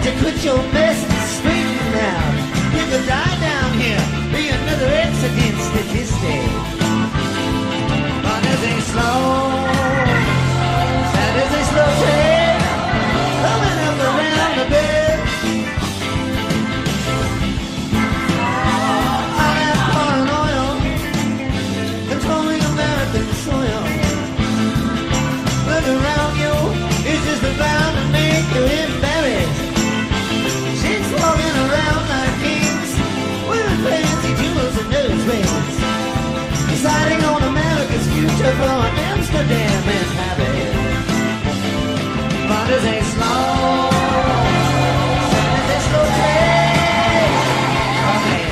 want to quit your mess and straighten out. You could die down here, be another accident statistic. But as a slow, sad as a slow train, coming up around the bend. I have foreign oil controlling American soil. Look around you, it's just bound to make you embarrassed. She's walking around like kings with fancy jewels and nose rings, deciding on America's future from Amsterdam and Paris. But as a slow, as a slow train, oh man.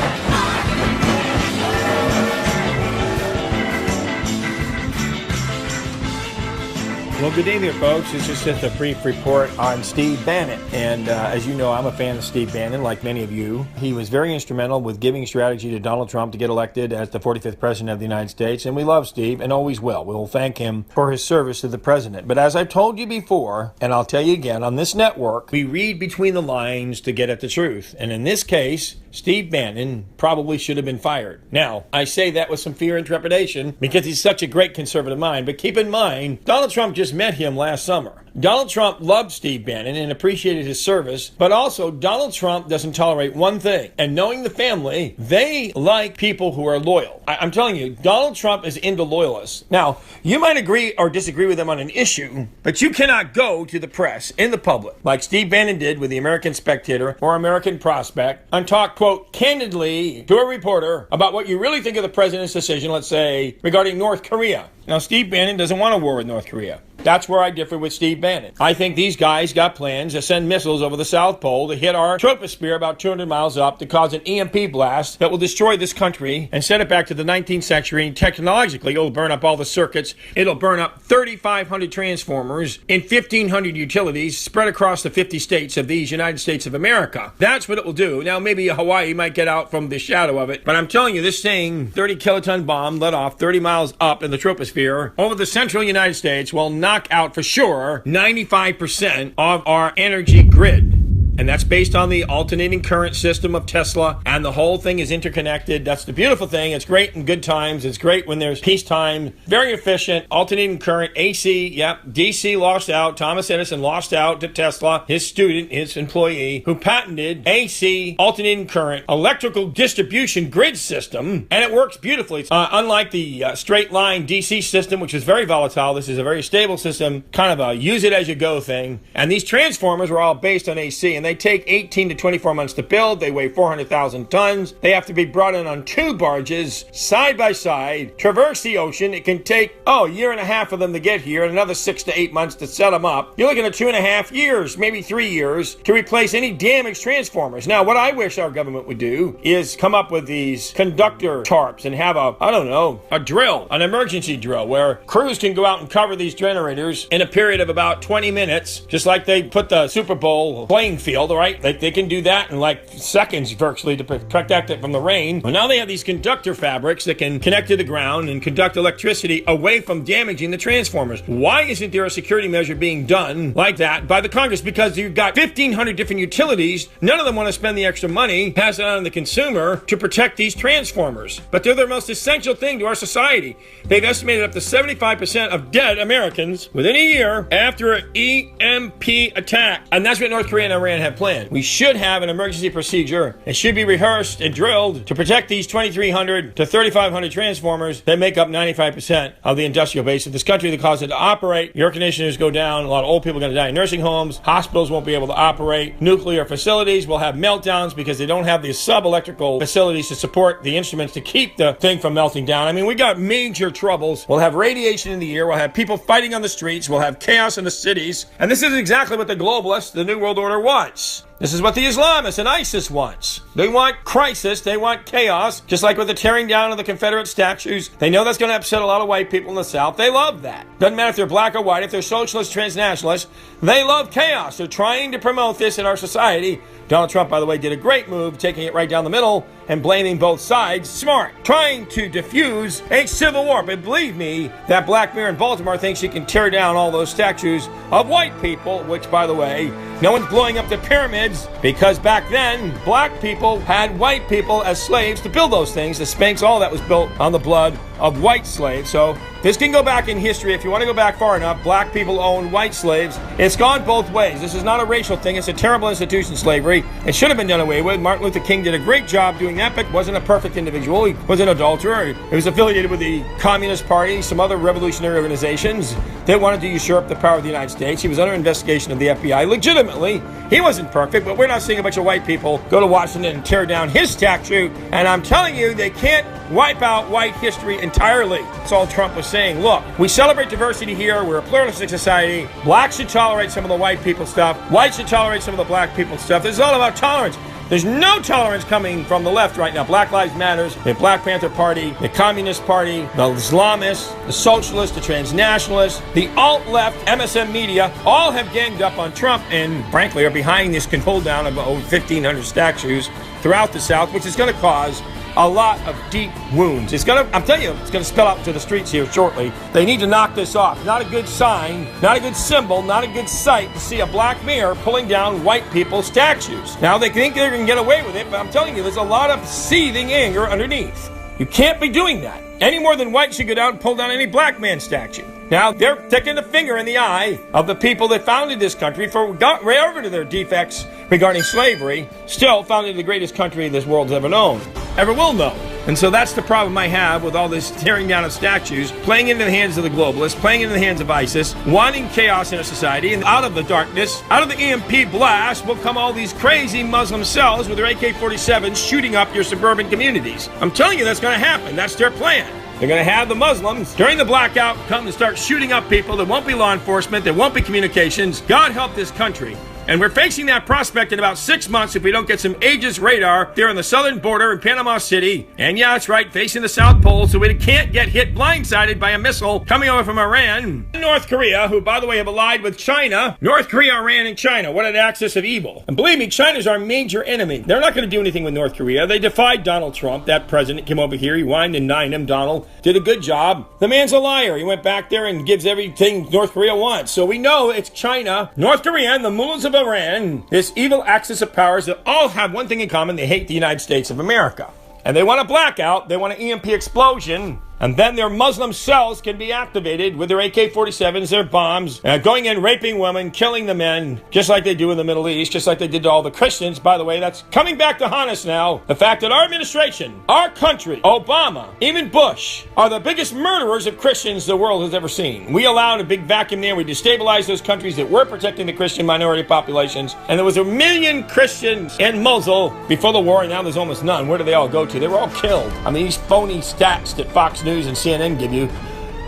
Well, good day there, folks. This is just a brief report on Steve Bannon. And as you know, I'm a fan of Steve Bannon, like many of you. He was very instrumental with giving strategy to Donald Trump to get elected as the 45th president of the United States. And we love Steve and always will. We will thank him for his service to the president. But as I've told you before, and I'll tell you again, on this network, we read between the lines to get at the truth. And in this case, Steve Bannon probably should have been fired. Now, I say that with some fear and trepidation because he's such a great conservative mind. But keep in mind, Donald Trump just met him last summer. Donald Trump loved Steve Bannon and appreciated his service, but also Donald Trump doesn't tolerate one thing. And knowing the family, they like people who are loyal. I'm telling you, Donald Trump is into loyalists. Now, you might agree or disagree with him on an issue, but you cannot go to the press in the public, like Steve Bannon did with the American Spectator or American Prospect, and talk, quote, candidly to a reporter about what you really think of the president's decision, let's say, regarding North Korea. Now, Steve Bannon doesn't want a war with North Korea. That's where I differ with Steve Bannon. I think these guys got plans to send missiles over the South Pole to hit our troposphere about 200 miles up to cause an EMP blast that will destroy this country and send it back to the 19th century. And technologically, it'll burn up all the circuits. It'll burn up 3,500 transformers in 1,500 utilities spread across the 50 states of these United States of America. That's what it will do. Now, maybe Hawaii might get out from the shadow of it, but I'm telling you, this thing, 30 kiloton bomb let off 30 miles up in the troposphere over the central United States will knock out for sure 95% of our energy grid. And that's based on the alternating current system of Tesla, and the whole thing is interconnected. That's the beautiful thing. It's great in good times. It's great when there's peacetime. Very efficient, alternating current, AC, yep. DC lost out. Thomas Edison lost out to Tesla, his student, his employee, who patented AC, alternating current, electrical distribution grid system, and it works beautifully. Unlike the straight line DC system, which is very volatile, this is a very stable system, kind of a use-it-as-you-go thing. And these transformers were all based on AC, and they take 18 to 24 months to build. They weigh 400,000 tons. They have to be brought in on 2 barges, side by side, traverse the ocean. It can take, a year and a half for them to get here and another 6 to 8 months to set them up. You're looking at 2.5 years, maybe 3 years, to replace any damaged transformers. Now, what I wish our government would do is come up with these conductor tarps and have a drill, an emergency drill, where crews can go out and cover these generators in a period of about 20 minutes, just like they put the Super Bowl playing field. All right, they can do that in like seconds virtually to protect it from the rain. Well, now they have these conductor fabrics that can connect to the ground and conduct electricity away from damaging the transformers. Why isn't there a security measure being done like that by the Congress? Because you've got 1,500 different utilities. None of them want to spend the extra money, pass it on to the consumer to protect these transformers. But they're the most essential thing to our society. They've estimated up to 75% of dead Americans within a year after an EMP attack. And that's what North Korea and Iran have planned. We should have an emergency procedure. It should be rehearsed and drilled to protect these 2,300 to 3,500 transformers that make up 95% of the industrial base of this country that cause it to operate. Air conditioners go down. A lot of old people are going to die in nursing homes. Hospitals won't be able to operate. Nuclear facilities will have meltdowns because they don't have the sub-electrical facilities to support the instruments to keep the thing from melting down. I mean, we got major troubles. We'll have radiation in the air. We'll have people fighting on the streets. We'll have chaos in the cities. And this is exactly what the globalists, the New World Order, wants. This is what the Islamists and ISIS wants. They want crisis. They want chaos. Just like with the tearing down of the Confederate statues. They know that's going to upset a lot of white people in the South. They love that. Doesn't matter if they're black or white, if they're socialist, transnationalists. They love chaos. They're trying to promote this in our society. Donald Trump, by the way, did a great move, taking it right down the middle and blaming both sides. Smart. Trying to diffuse a civil war. But believe me, that black mayor in Baltimore thinks he can tear down all those statues of white people, which, by the way, no one's blowing up the pyramid pyramids because back then, black people had white people as slaves to build those things. The Sphinx, all that was built on the blood of white slaves. So this can go back in history. If you want to go back far enough, black people owned white slaves. It's gone both ways. This is not a racial thing. It's a terrible institution, slavery. It should have been done away with. Martin Luther King did a great job doing that, but wasn't a perfect individual. He was an adulterer. He was affiliated with the Communist Party, some other revolutionary organizations that wanted to usurp the power of the United States. He was under investigation of the FBI. Legitimately, he wasn't perfect, but we're not seeing a bunch of white people go to Washington and tear down his statue. And I'm telling you, they can't wipe out white history entirely. That's all Trump was saying. Look, we celebrate diversity here. We're a pluralistic society. Blacks should tolerate some of the white people stuff. Whites should tolerate some of the black people stuff. This is all about tolerance. There's no tolerance coming from the left right now. Black Lives Matters, the Black Panther Party, the Communist Party, the Islamists, the Socialists, the Transnationalists, the alt-left, MSM media, all have ganged up on Trump and, frankly, are behind this control down of over 1,500 statues throughout the South, which is going to cause a lot of deep wounds. I'm telling you, it's going to spill out to the streets here shortly. They need to knock this off. Not a good sign, not a good symbol, not a good sight to see a black mayor pulling down white people's statues. Now, they think they're going to get away with it, but I'm telling you, there's a lot of seething anger underneath. You can't be doing that. Any more than white should go down and pull down any black man statue. Now, they're sticking the finger in the eye of the people that founded this country for wherever to their defects regarding slavery, still founded the greatest country this world's ever known, ever will know. And so that's the problem I have with all this tearing down of statues, playing into the hands of the globalists, playing into the hands of ISIS, wanting chaos in a society, and out of the darkness, out of the EMP blast will come all these crazy Muslim cells with their AK-47s shooting up your suburban communities. I'm telling you, that's going to happen. That's their plan. They're going to have the Muslims, during the blackout, come and start shooting up people. There won't be law enforcement. There won't be communications. God help this country. And we're facing that prospect in about 6 months if we don't get some Aegis radar there on the southern border in Panama City. And yeah, that's right, facing the South Pole, so we can't get hit blindsided by a missile coming over from Iran. North Korea, who, by the way, have allied with China. North Korea, Iran, and China. What an axis of evil. And believe me, China's our major enemy. They're not going to do anything with North Korea. They defied Donald Trump. That president came over here. He whined and dined him. Donald did a good job. The man's a liar. He went back there and gives everything North Korea wants. So we know it's China, North Korea, and the mullahs of Iran, this evil axis of powers that all have one thing in common. They hate the United States of America. And they want a blackout. They want an EMP explosion. And then their Muslim cells can be activated with their AK-47s, their bombs, going in, raping women, killing the men, just like they do in the Middle East, just like they did to all the Christians. By the way, that's coming back to haunt us now. The fact that our administration, our country, Obama, even Bush, are the biggest murderers of Christians the world has ever seen. We allowed a big vacuum there. We destabilized those countries that were protecting the Christian minority populations. And there was 1 million Christians in Mosul before the war, and now there's almost none. Where do they all go to? They were all killed. I mean, these phony stats that Fox News and CNN give you.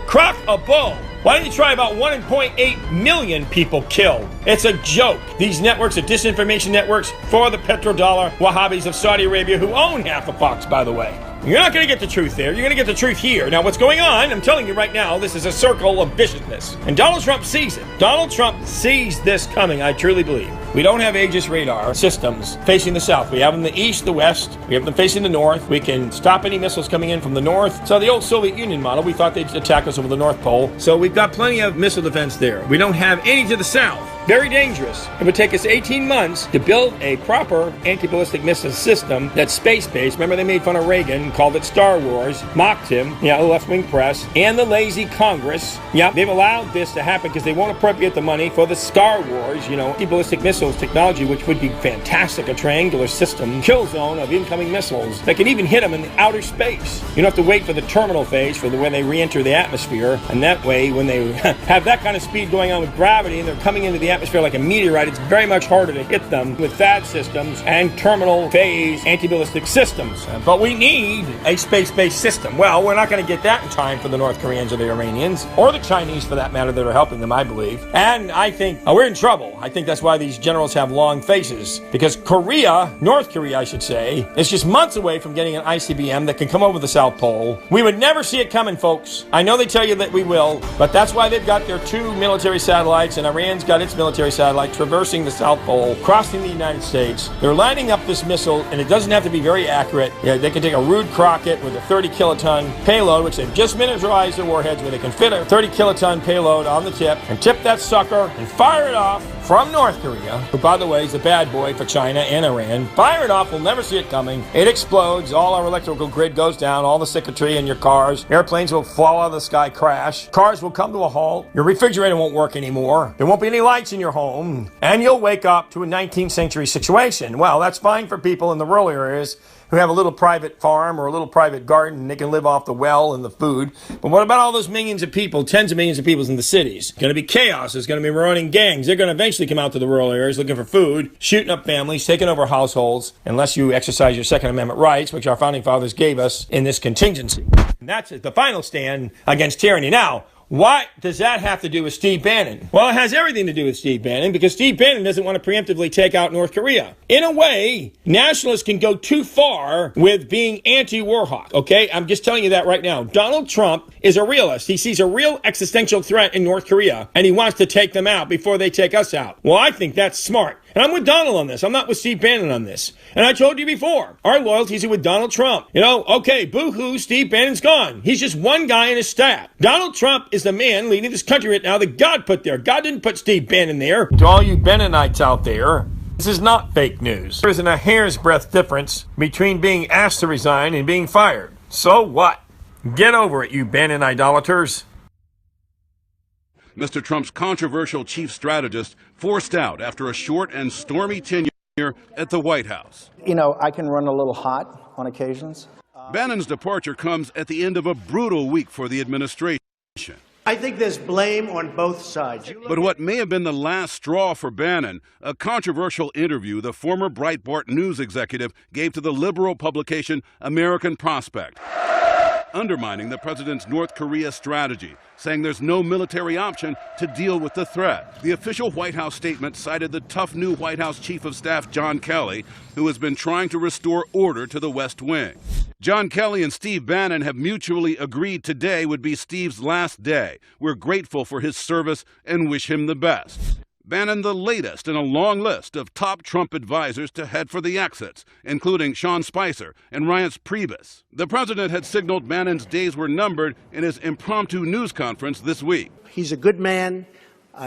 Crock a bull. Why don't you try about 1.8 million people killed? It's a joke. These networks are disinformation networks for the petrodollar Wahhabis of Saudi Arabia, who own half of Fox, by the way. You're not going to get the truth there. You're going to get the truth here. Now, what's going on, I'm telling you right now, this is a circle of viciousness. And Donald Trump sees it. Donald Trump sees this coming, I truly believe. We don't have Aegis radar systems facing the south. We have them in the east, the west. We have them facing the north. We can stop any missiles coming in from the north. So the old Soviet Union model, we thought they'd attack us over the North Pole. So we've got plenty of missile defense there. We don't have any to the south. Very dangerous. It would take us 18 months to build a proper anti-ballistic missile system that's space-based. Remember, they made fun of Reagan, called it Star Wars, mocked him, the left-wing press, and the lazy Congress. Yeah, they've allowed this to happen because they won't appropriate the money for the Star Wars, anti-ballistic missiles technology, which would be fantastic, a triangular system, kill zone of incoming missiles that can even hit them in outer space. You don't have to wait for the terminal phase for when they re-enter the atmosphere, and that way, when they have that kind of speed going on with gravity and they're coming into the atmosphere like a meteorite, it's very much harder to hit them with THAAD systems and terminal phase anti-ballistic systems. But we need a space-based system. Well, we're not going to get that in time for the North Koreans or the Iranians, or the Chinese for that matter, that are helping them, I believe. And I think we're in trouble. I think that's why these generals have long faces, because Korea, North Korea I should say, is just months away from getting an ICBM that can come over the South Pole. We would never see it coming, folks. I know they tell you that we will, but that's why they've got their 2 military satellites, and Iran's got its military satellite traversing the South Pole, crossing the United States. They're lining up this missile, and it doesn't have to be very accurate. They can take a rude rocket with a 30 kiloton payload, which they've just miniaturized their warheads, where they can fit a 30 kiloton payload on the tip and tip that sucker and fire it off from North Korea, who, by the way, is a bad boy for China and Iran. Fire it off. We'll never see it coming. It explodes. All our electrical grid goes down. All the circuitry in your cars. Airplanes will fall out of the sky, crash. Cars will come to a halt. Your refrigerator won't work anymore. There won't be any lights in your home. And you'll wake up to a 19th century situation. Well, that's fine for people in the rural areas who have a little private farm or a little private garden, and they can live off the well and the food. But what about all those millions of people, tens of millions of people in the cities? It's going to be chaos. There's going to be running gangs. They're going to eventually come out to the rural areas looking for food, shooting up families, taking over households, unless you exercise your Second Amendment rights, which our founding fathers gave us in this contingency. And that's the final stand against tyranny. Now, what does that have to do with Steve Bannon? Well, it has everything to do with Steve Bannon, because Steve Bannon doesn't want to preemptively take out North Korea. In a way, nationalists can go too far with being anti-war hawk, okay? I'm just telling you that right now. Donald Trump is a realist. He sees a real existential threat in North Korea, and he wants to take them out before they take us out. Well, I think that's smart. And I'm with Donald on this. I'm not with Steve Bannon on this. And I told you before, our loyalties are with Donald Trump. Okay, boo-hoo, Steve Bannon's gone. He's just one guy in his staff. Donald Trump is the man leading this country right now that God put there. God didn't put Steve Bannon there. To all you Bannonites out there, this is not fake news. There isn't a hair's breadth difference between being asked to resign and being fired. So what? Get over it, you Bannon idolaters. Mr. Trump's controversial chief strategist forced out after a short and stormy tenure at the White House. I can run a little hot on occasions. Bannon's departure comes at the end of a brutal week for the administration. I think there's blame on both sides. But what may have been the last straw for Bannon, a controversial interview the former Breitbart news executive gave to the liberal publication American Prospect, undermining the president's North Korea strategy, saying there's no military option to deal with the threat. The official White House statement cited the tough new White House Chief of Staff John Kelly, who has been trying to restore order to the West Wing. John Kelly and Steve Bannon have mutually agreed today would be Steve's last day. We're grateful for his service and wish him the best. Bannon, the latest in a long list of top Trump advisors to head for the exits, including Sean Spicer and Reince Priebus. The president had signaled Bannon's days were numbered in his impromptu news conference this week. He's a good man.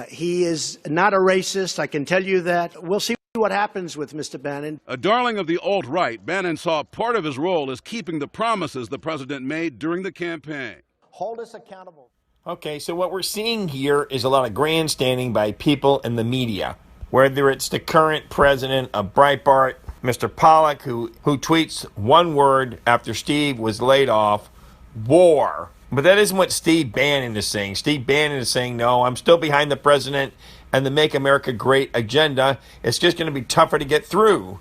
He is not a racist, I can tell you that. We'll see what happens with Mr. Bannon. A darling of the alt-right, Bannon saw part of his role as keeping the promises the president made during the campaign. Hold us accountable. Okay, so what we're seeing here is a lot of grandstanding by people in the media, whether it's the current president of Breitbart, Mr. Pollack, who tweets one word after Steve was laid off, war. But that isn't what Steve Bannon is saying. Steve Bannon is saying, no, I'm still behind the president and the Make America Great agenda. It's just going to be tougher to get through.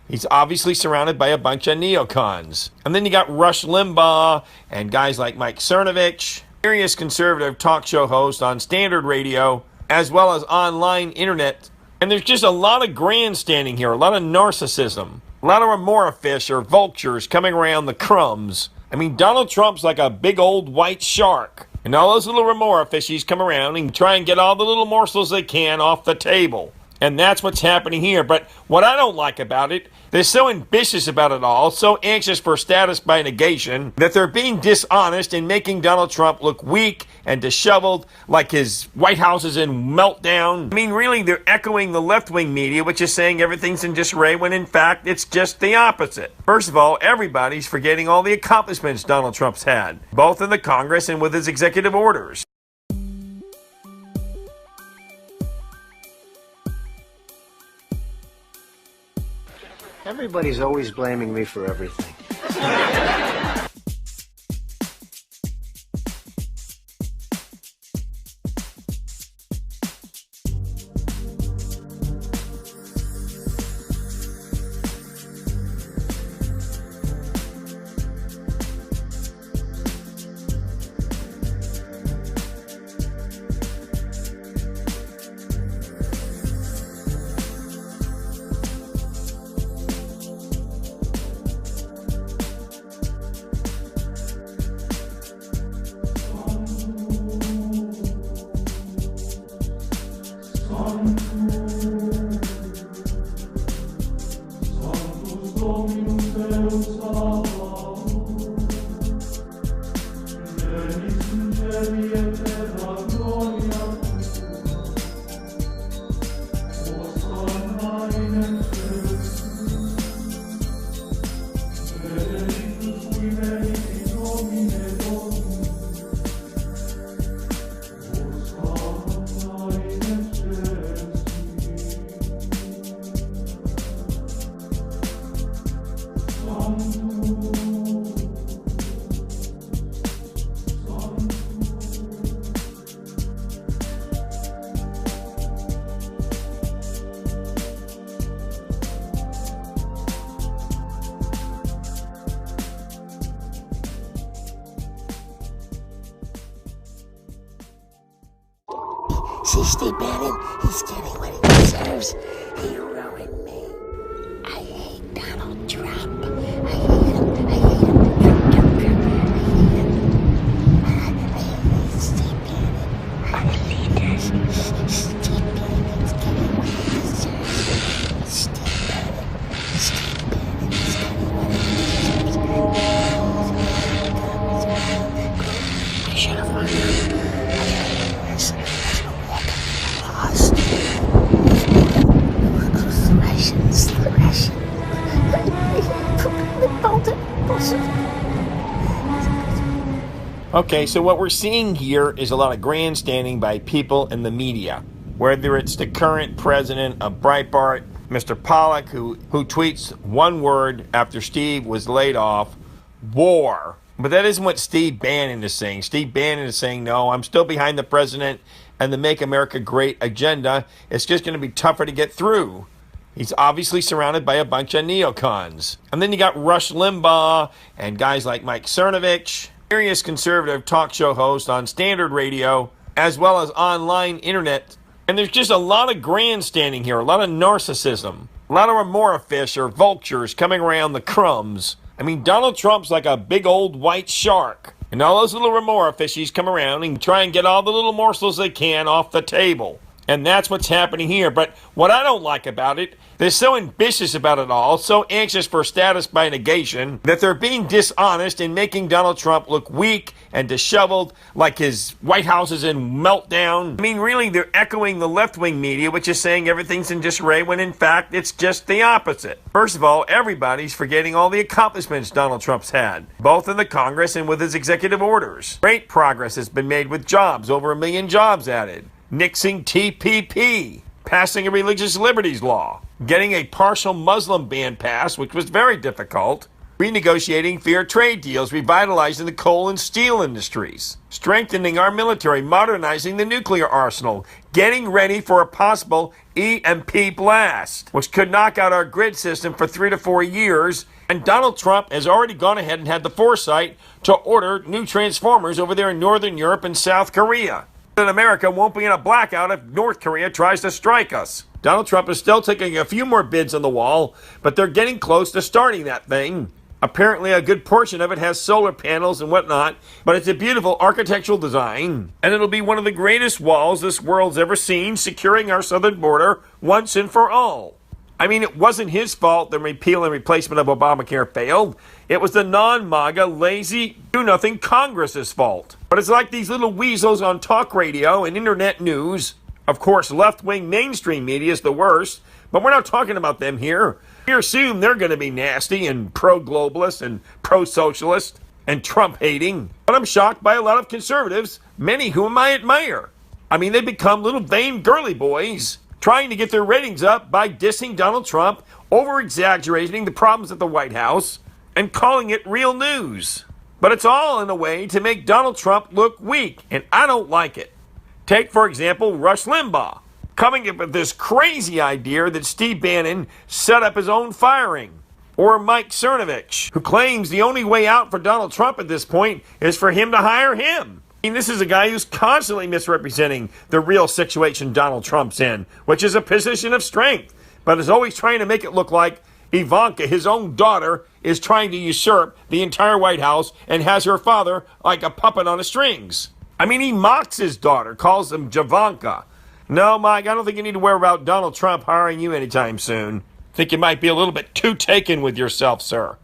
He's obviously surrounded by a bunch of neocons. And then you got Rush Limbaugh and guys like Mike Cernovich, serious conservative talk show host on standard radio, as well as online internet. And there's just a lot of grandstanding here, a lot of narcissism, a lot of remora fish or vultures coming around the crumbs. I mean, Donald Trump's like a big old white shark. And all those little remora fishies come around and try and get all the little morsels they can off the table. And that's what's happening here. But what I don't like about it, they're so ambitious about it all, so anxious for status by negation, that they're being dishonest and making Donald Trump look weak and disheveled, like his White House is in meltdown. I mean, really, they're echoing the left-wing media, which is saying everything's in disarray, when in fact, it's just the opposite. First of all, everybody's forgetting all the accomplishments Donald Trump's had, both in the Congress and with his executive orders. Everybody's always blaming me for everything. See Steve Bannon? He's getting what he deserves. He ruined me. I hate Donald Trump. I hate him. I hate him. Trump. I hate him. I hate Steve Bannon. I hate this. Steve Bannon's getting what he deserves. Steve Bannon. Steve Bannon is getting what he deserves. I should have won him. The Russians. Okay, so what we're seeing here is a lot of grandstanding by people in the media. Whether it's the current president of Breitbart, Mr. Pollack, who tweets one word after Steve was laid off, war. But that isn't what Steve Bannon is saying. Steve Bannon is saying, no, I'm still behind the president and the Make America Great agenda. It's just going to be tougher to get through. He's obviously surrounded by a bunch of neocons. And then you got Rush Limbaugh and guys like Mike Cernovich, various conservative talk show hosts on standard radio, as well as online internet. And there's just a lot of grandstanding here, a lot of narcissism, a lot of remora fish or vultures coming around the crumbs. I mean, Donald Trump's like a big old white shark. And all those little remora fishies come around and try and get all the little morsels they can off the table. And that's what's happening here. But what I don't like about it, they're so ambitious about it all, so anxious for status by negation, that they're being dishonest in making Donald Trump look weak and disheveled, like his White House is in meltdown. I mean, really, they're echoing the left-wing media, which is saying everything's in disarray, when in fact, it's just the opposite. First of all, everybody's forgetting all the accomplishments Donald Trump's had, both in the Congress and with his executive orders. Great progress has been made with jobs, over 1 million jobs added. Nixing TPP, passing a religious liberties law, getting a partial Muslim ban passed, which was very difficult, renegotiating fair trade deals, revitalizing the coal and steel industries, strengthening our military, modernizing the nuclear arsenal, getting ready for a possible EMP blast, which could knock out our grid system for 3 to 4 years. And Donald Trump has already gone ahead and had the foresight to order new transformers over there in Northern Europe and South Korea. That America won't be in a blackout if North Korea tries to strike us. Donald Trump is still taking a few more bids on the wall, but they're getting close to starting that thing. Apparently a good portion of it has solar panels and whatnot, but it's a beautiful architectural design, and it'll be one of the greatest walls this world's ever seen, securing our southern border once and for all. I mean, it wasn't his fault the repeal and replacement of Obamacare failed. It was the non-MAGA, lazy, do-nothing Congress's fault. But it's like these little weasels on talk radio and internet news. Of course, left-wing mainstream media is the worst, but we're not talking about them here. We assume they're going to be nasty and pro-globalist and pro-socialist and Trump-hating. But I'm shocked by a lot of conservatives, many whom I admire. I mean, they become little vain girly boys, trying to get their ratings up by dissing Donald Trump, over-exaggerating the problems at the White House, and calling it real news. But it's all in a way to make Donald Trump look weak, and I don't like it. Take, for example, Rush Limbaugh, coming up with this crazy idea that Steve Bannon set up his own firing. Or Mike Cernovich, who claims the only way out for Donald Trump at this point is for him to hire him. I mean, this is a guy who's constantly misrepresenting the real situation Donald Trump's in, which is a position of strength, but is always trying to make it look like Ivanka, his own daughter, is trying to usurp the entire White House and has her father like a puppet on the strings. I mean, he mocks his daughter, calls him Javanka. No, Mike, I don't think you need to worry about Donald Trump hiring you anytime soon. I think you might be a little bit too taken with yourself, sir.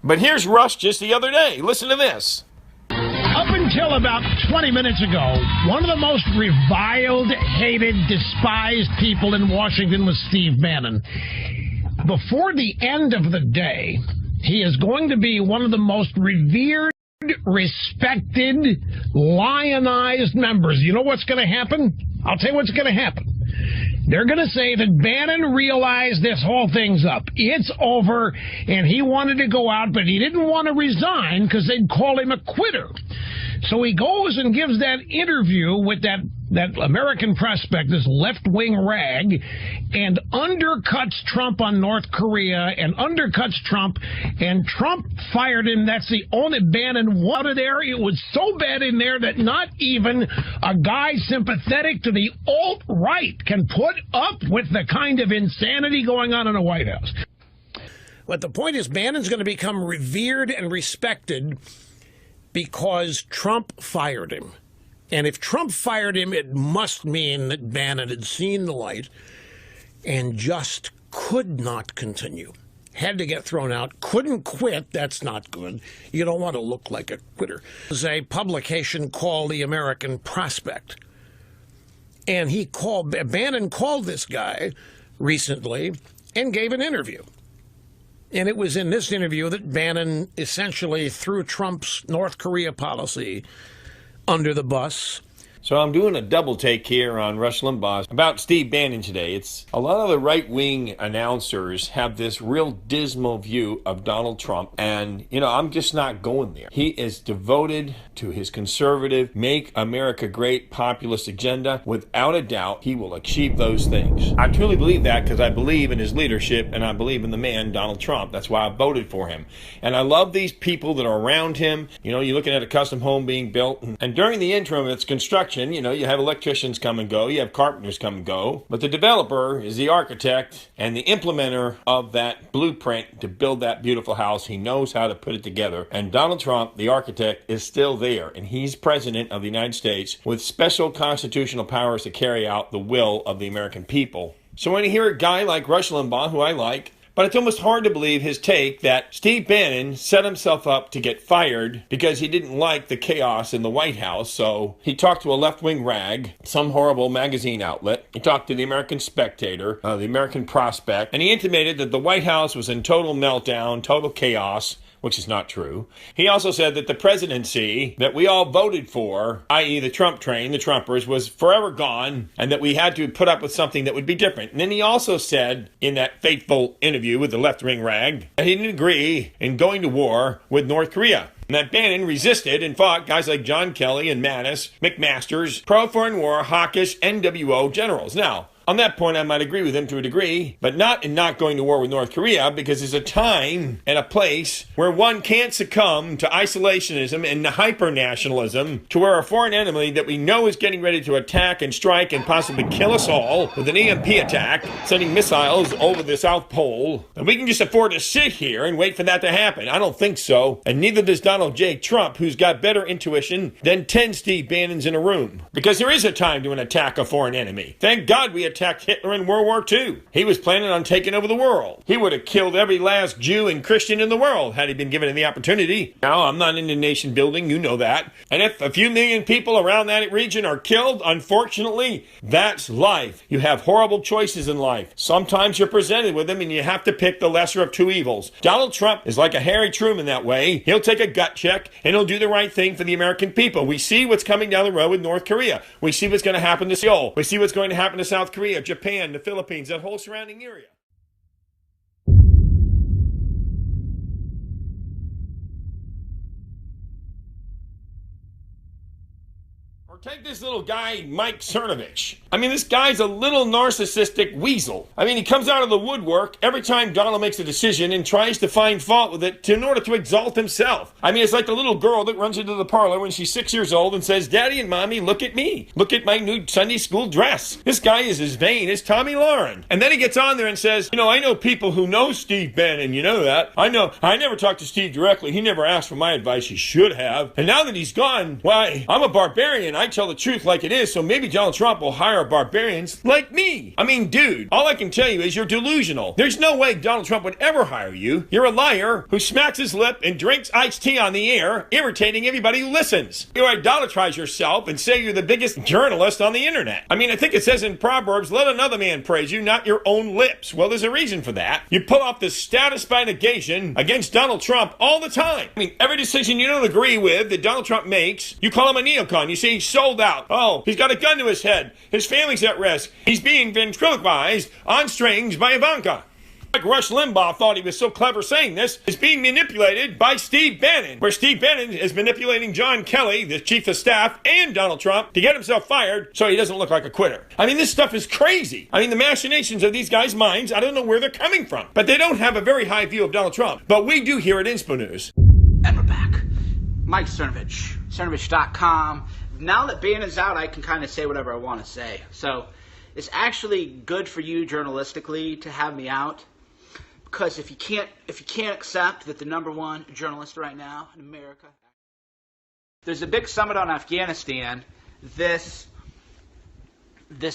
But here's Rush just the other day. Listen to this. Up until about 20 minutes ago, one of the most reviled, hated, despised people in Washington was Steve Bannon. Before the end of the day, he is going to be one of the most revered, respected, lionized members. You know what's going to happen? I'll tell you what's going to happen. They're going to say that Bannon realized this whole thing's up. It's over, and he wanted to go out, but he didn't want to resign because they'd call him a quitter. So he goes and gives that interview with that that American prospect, this left-wing rag, and undercuts Trump on North Korea and undercuts Trump, and Trump fired him. That's the only Bannon wanted there. It was so bad in there that not even a guy sympathetic to the alt-right can put up with the kind of insanity going on in the White House. But the point is, Bannon's going to become revered and respected because Trump fired him. And if Trump fired him, it must mean that Bannon had seen the light and just could not continue. Had to get thrown out, couldn't quit. That's not good. You don't want to look like a quitter. There's a publication called The American Prospect. And Bannon called this guy recently and gave an interview. And it was in this interview that Bannon essentially threw Trump's North Korea policy under the bus. So I'm doing a double take here on Rush Limbaugh about Steve Bannon today. It's a lot of the right-wing announcers have this real dismal view of Donald Trump, and I'm just not going there. He is devoted to his conservative, make America great populist agenda. Without a doubt, he will achieve those things. I truly believe that because I believe in his leadership and I believe in the man, Donald Trump. That's why I voted for him. And I love these people that are around him. You're looking at a custom home being built, and during the interim of its construction, you have electricians come and go, you have carpenters come and go, but the developer is the architect and the implementer of that blueprint to build that beautiful house. He knows how to put it together. And Donald Trump, the architect, is still there, and he's president of the United States with special constitutional powers to carry out the will of the American people. So when you hear a guy like Rush Limbaugh, who I like, but it's almost hard to believe his take that Steve Bannon set himself up to get fired because he didn't like the chaos in the White House. So he talked to a left-wing rag, some horrible magazine outlet. He talked to the American Spectator, the American Prospect, and he intimated that the White House was in total meltdown, total chaos, which is not true. He also said that the presidency that we all voted for, i.e. the Trump train, the Trumpers, was forever gone, and that we had to put up with something that would be different. And then he also said in that fateful interview with the left-wing rag that he didn't agree in going to war with North Korea. And that Bannon resisted and fought guys like John Kelly and Mattis, McMaster's, pro-foreign war, hawkish NWO generals. Now, on that point, I might agree with him to a degree, but not in not going to war with North Korea, because there's a time and a place where one can't succumb to isolationism and hyper-nationalism to where a foreign enemy that we know is getting ready to attack and strike and possibly kill us all with an EMP attack, sending missiles over the South Pole, and we can just afford to sit here and wait for that to happen. I don't think so, and neither does Donald J. Trump, who's got better intuition than 10 Steve Bannons in a room, because there is a time to attack a foreign enemy. Thank God we attacked Hitler in World War II. He was planning on taking over the world. He would have killed every last Jew and Christian in the world had he been given the opportunity. Now, I'm not into nation building, you know that. And if a few million people around that region are killed, unfortunately, that's life. You have horrible choices in life. Sometimes you're presented with them and you have to pick the lesser of two evils. Donald Trump is like a Harry Truman that way. He'll take a gut check and he'll do the right thing for the American people. We see what's coming down the road with North Korea. We see what's going to happen to Seoul. We see what's going to happen to South Korea, Japan, the Philippines, that whole surrounding area. Take this little guy, Mike Cernovich. I mean, this guy's a little narcissistic weasel. I mean, he comes out of the woodwork every time Donald makes a decision and tries to find fault with it in order to exalt himself. I mean, it's like the little girl that runs into the parlor when she's 6 years old and says, "Daddy and Mommy, look at me. Look at my new Sunday school dress." This guy is as vain as Tommy Lauren. And then he gets on there and says, I know people who know Steve Bannon. You know that. I never talked to Steve directly. He never asked for my advice. He should have. And now that he's gone, why, I'm a barbarian. I tell the truth like it is, so maybe Donald Trump will hire barbarians like me. I mean, dude, all I can tell you is you're delusional. There's no way Donald Trump would ever hire you. You're a liar who smacks his lip and drinks iced tea on the air, irritating everybody who listens. You idolatrize yourself and say you're the biggest journalist on the internet. I mean, I think it says in Proverbs, let another man praise you, not your own lips. Well, there's a reason for that. You pull off this status by negation against Donald Trump all the time. I mean, every decision you don't agree with that Donald Trump makes, you call him a neocon. You say he's sold out. Oh, he's got a gun to his head. His family's at risk. He's being ventriloquized on strings by Ivanka. Like Rush Limbaugh thought he was so clever saying this, is being manipulated by Steve Bannon, where Steve Bannon is manipulating John Kelly, the chief of staff, and Donald Trump to get himself fired so he doesn't look like a quitter. I mean, this stuff is crazy. I mean, the machinations of these guys' minds, I don't know where they're coming from, but they don't have a very high view of Donald Trump. But we do here at Inspo News. And we're back. Mike Cernovich, Cernovich.com. Now that Bannon's out, I can kind of say whatever I want to say. So it's actually good for you journalistically to have me out. Because if you can't accept that the #1 journalist right now in America, there's a big summit on Afghanistan this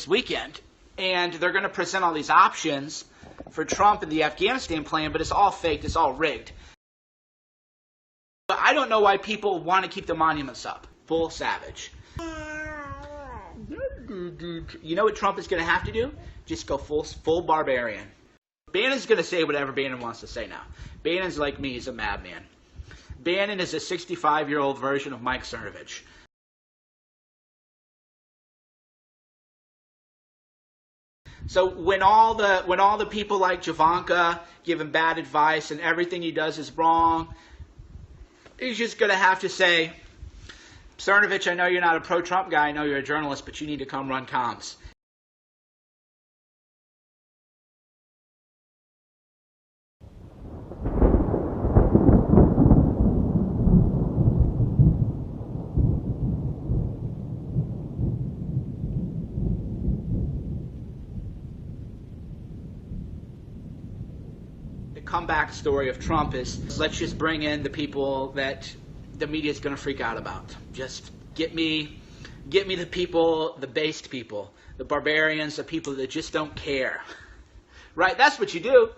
weekend, and they're going to present all these options for Trump and the Afghanistan plan, but it's all faked, it's all rigged. But I don't know why people want to keep the monuments up. Full savage. You know what Trump is going to have to do? Just go full barbarian. Bannon's going to say whatever Bannon wants to say now. Bannon's like me, he's a madman. Bannon is a 65-year-old version of Mike Cernovich. So when all the people like Javanka give him bad advice and everything he does is wrong, he's just going to have to say, Cernovich, I know you're not a pro-Trump guy, I know you're a journalist, but you need to come run comms. Comeback story of Trump is, let's just bring in the people that the media is going to freak out about. Just get me the people, the based people, the barbarians, the people that just don't care. Right? That's what you do.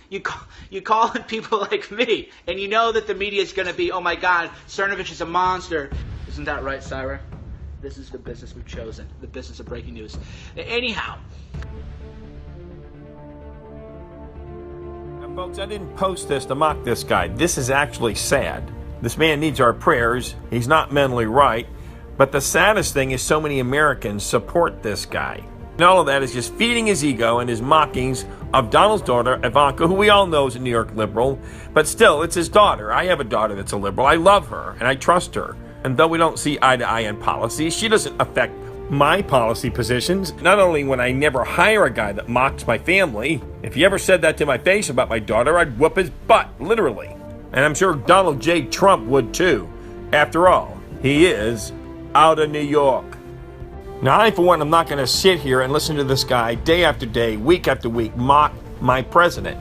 You call in people like me, and you know that the media is going to be, oh my God, Cernovich is a monster. Isn't that right, Syra? This is the business we've chosen, the business of breaking news. Anyhow. Folks, I didn't post this to mock this guy. This is actually sad. This man needs our prayers. He's not mentally right. But the saddest thing is so many Americans support this guy. And all of that is just feeding his ego and his mockings of Donald's daughter, Ivanka, who we all know is a New York liberal. But still, it's his daughter. I have a daughter that's a liberal. I love her, and I trust her. And though we don't see eye to eye on policy, she doesn't affect my policy positions. Not only would I never hire a guy that mocks my family, if he ever said that to my face about my daughter, I'd whoop his butt, literally. And I'm sure Donald J. Trump would too. After all, he is out of New York. Now, I, for one, am not going to sit here and listen to this guy day after day, week after week, mock my president.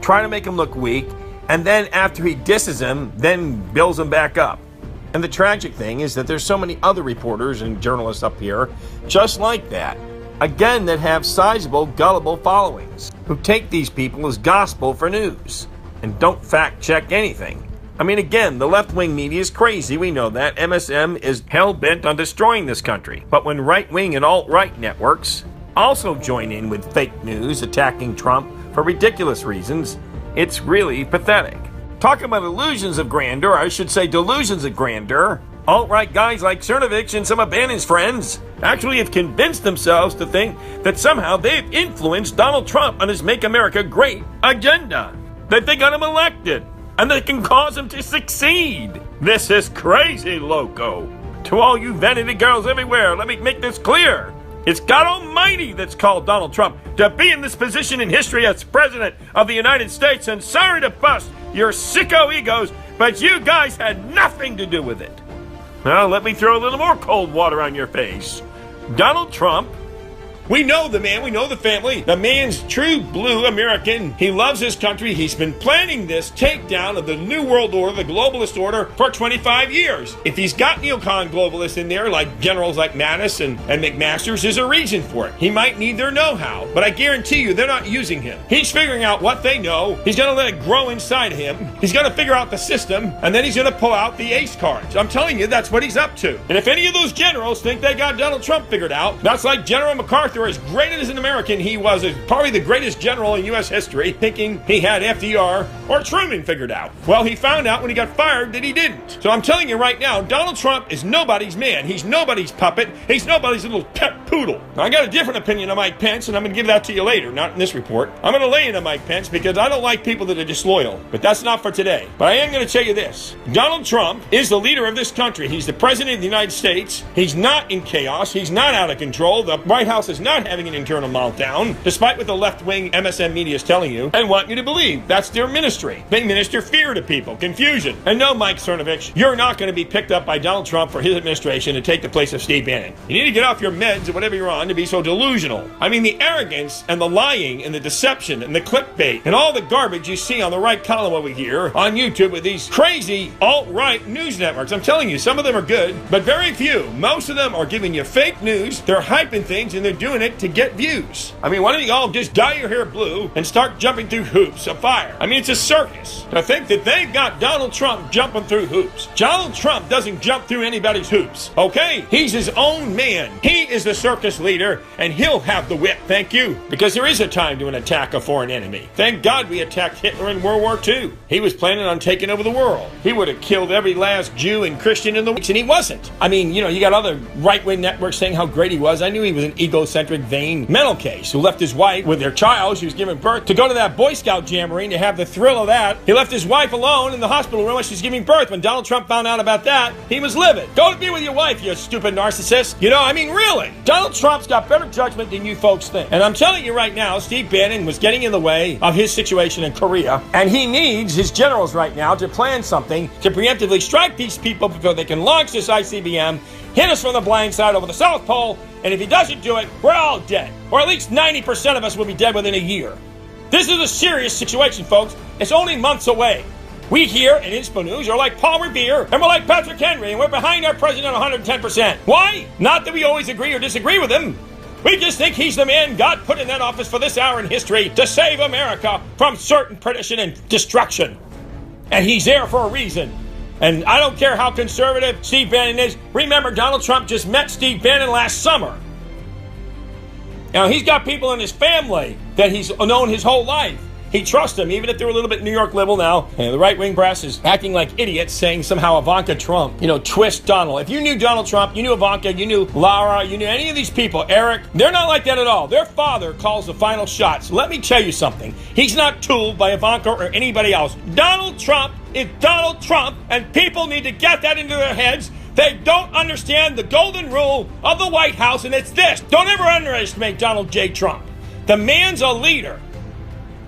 Try to make him look weak, and then after he disses him, then builds him back up. And the tragic thing is that there's so many other reporters and journalists up here just like that, again, that have sizable, gullible followings, who take these people as gospel for news and don't fact-check anything. I mean, again, the left-wing media is crazy, we know that. MSM is hell-bent on destroying this country. But when right-wing and alt-right networks also join in with fake news attacking Trump for ridiculous reasons, it's really pathetic. Talk about illusions of grandeur, I should say delusions of grandeur. Alt-right guys like Cernovich and some of Bannon's friends actually have convinced themselves to think that somehow they've influenced Donald Trump on his Make America Great agenda. That they got him elected, and they can cause him to succeed. This is crazy, loco. To all you vanity girls everywhere, let me make this clear. It's God Almighty that's called Donald Trump to be in this position in history as President of the United States, and sorry to bust your sicko egos, but you guys had nothing to do with it. Now, let me throw a little more cold water on your face. Donald Trump, we know the man, we know the family. The man's true blue American. He loves his country. He's been planning this takedown of the New World Order, the globalist order, for 25 years. If he's got neocon globalists in there, like generals like Mattis and McMaster's, there's a reason for it. He might need their know-how, but I guarantee you they're not using him. He's figuring out what they know. He's going to let it grow inside him. He's going to figure out the system, and then he's going to pull out the ace cards. I'm telling you, that's what he's up to. And if any of those generals think they got Donald Trump figured out, that's like General MacArthur. As great as an American he was, probably the greatest general in U.S. history, thinking he had FDR or Truman figured out. Well, he found out when he got fired that he didn't. So I'm telling you right now, Donald Trump is nobody's man. He's nobody's puppet. He's nobody's little pet poodle. Now, I got a different opinion of Mike Pence, and I'm going to give that to you later, not in this report. I'm going to lay into Mike Pence because I don't like people that are disloyal. But that's not for today. But I am going to tell you this. Donald Trump is the leader of this country. He's the president of the United States. He's not in chaos. He's not out of control. The White House is not having an internal meltdown, despite what the left-wing MSM media is telling you and want you to believe. That's their ministry. They minister fear to people, confusion. And no, Mike Cernovich, you're not going to be picked up by Donald Trump for his administration to take the place of Steve Bannon. You need to get off your meds or whatever you're on to be so delusional. I mean, the arrogance and the lying and the deception and the clickbait and all the garbage you see on the right column over here on YouTube with these crazy alt-right news networks. I'm telling you, some of them are good, but very few. Most of them are giving you fake news. They're hyping things and they're doing it to get views. I mean, why don't you all just dye your hair blue and start jumping through hoops of fire? I mean, it's a circus. To think that they've got Donald Trump jumping through hoops. Donald Trump doesn't jump through anybody's hoops, okay? He's his own man. He is the circus leader, and he'll have the whip. Thank you. Because there is a time to attack a foreign enemy. Thank God we attacked Hitler in World War II. He was planning on taking over the world. He would have killed every last Jew and Christian in the weeks, and he wasn't. I mean, you got other right-wing networks saying how great he was. I knew he was an egocentric, vain mental case who left his wife with their child. She was giving birth to go to that Boy Scout jamboree to have the thrill of that. He left his wife alone in the hospital room while she was giving birth. When Donald Trump found out about that, he was livid. Go to be with your wife, you stupid narcissist. I mean, really. Donald Trump's got better judgment than you folks think. And I'm telling you right now, Steve Bannon was getting in the way of his situation in Korea. And he needs his generals right now to plan something to preemptively strike these people before they can launch this ICBM, hit us from the blind side over the South Pole, and if he doesn't do it, we're all dead. Or at least 90% of us will be dead within a year. This is a serious situation, folks. It's only months away. We here in Inspo News are like Paul Revere, and we're like Patrick Henry, and we're behind our president 110%. Why? Not that we always agree or disagree with him. We just think he's the man God put in that office for this hour in history to save America from certain perdition and destruction. And he's there for a reason. And I don't care how conservative Steve Bannon is. Remember, Donald Trump just met Steve Bannon last summer. Now, he's got people in his family that he's known his whole life. He trusts them, even if they're a little bit New York liberal now. And the right-wing press is acting like idiots, saying somehow Ivanka Trump, twist Donald. If you knew Donald Trump, you knew Ivanka, you knew Laura, you knew any of these people, Eric, they're not like that at all. Their father calls the final shots. Let me tell you something. He's not tooled by Ivanka or anybody else. Donald Trump is Donald Trump, and people need to get that into their heads. They don't understand the golden rule of the White House, and it's this. Don't ever underestimate Donald J. Trump. The man's a leader.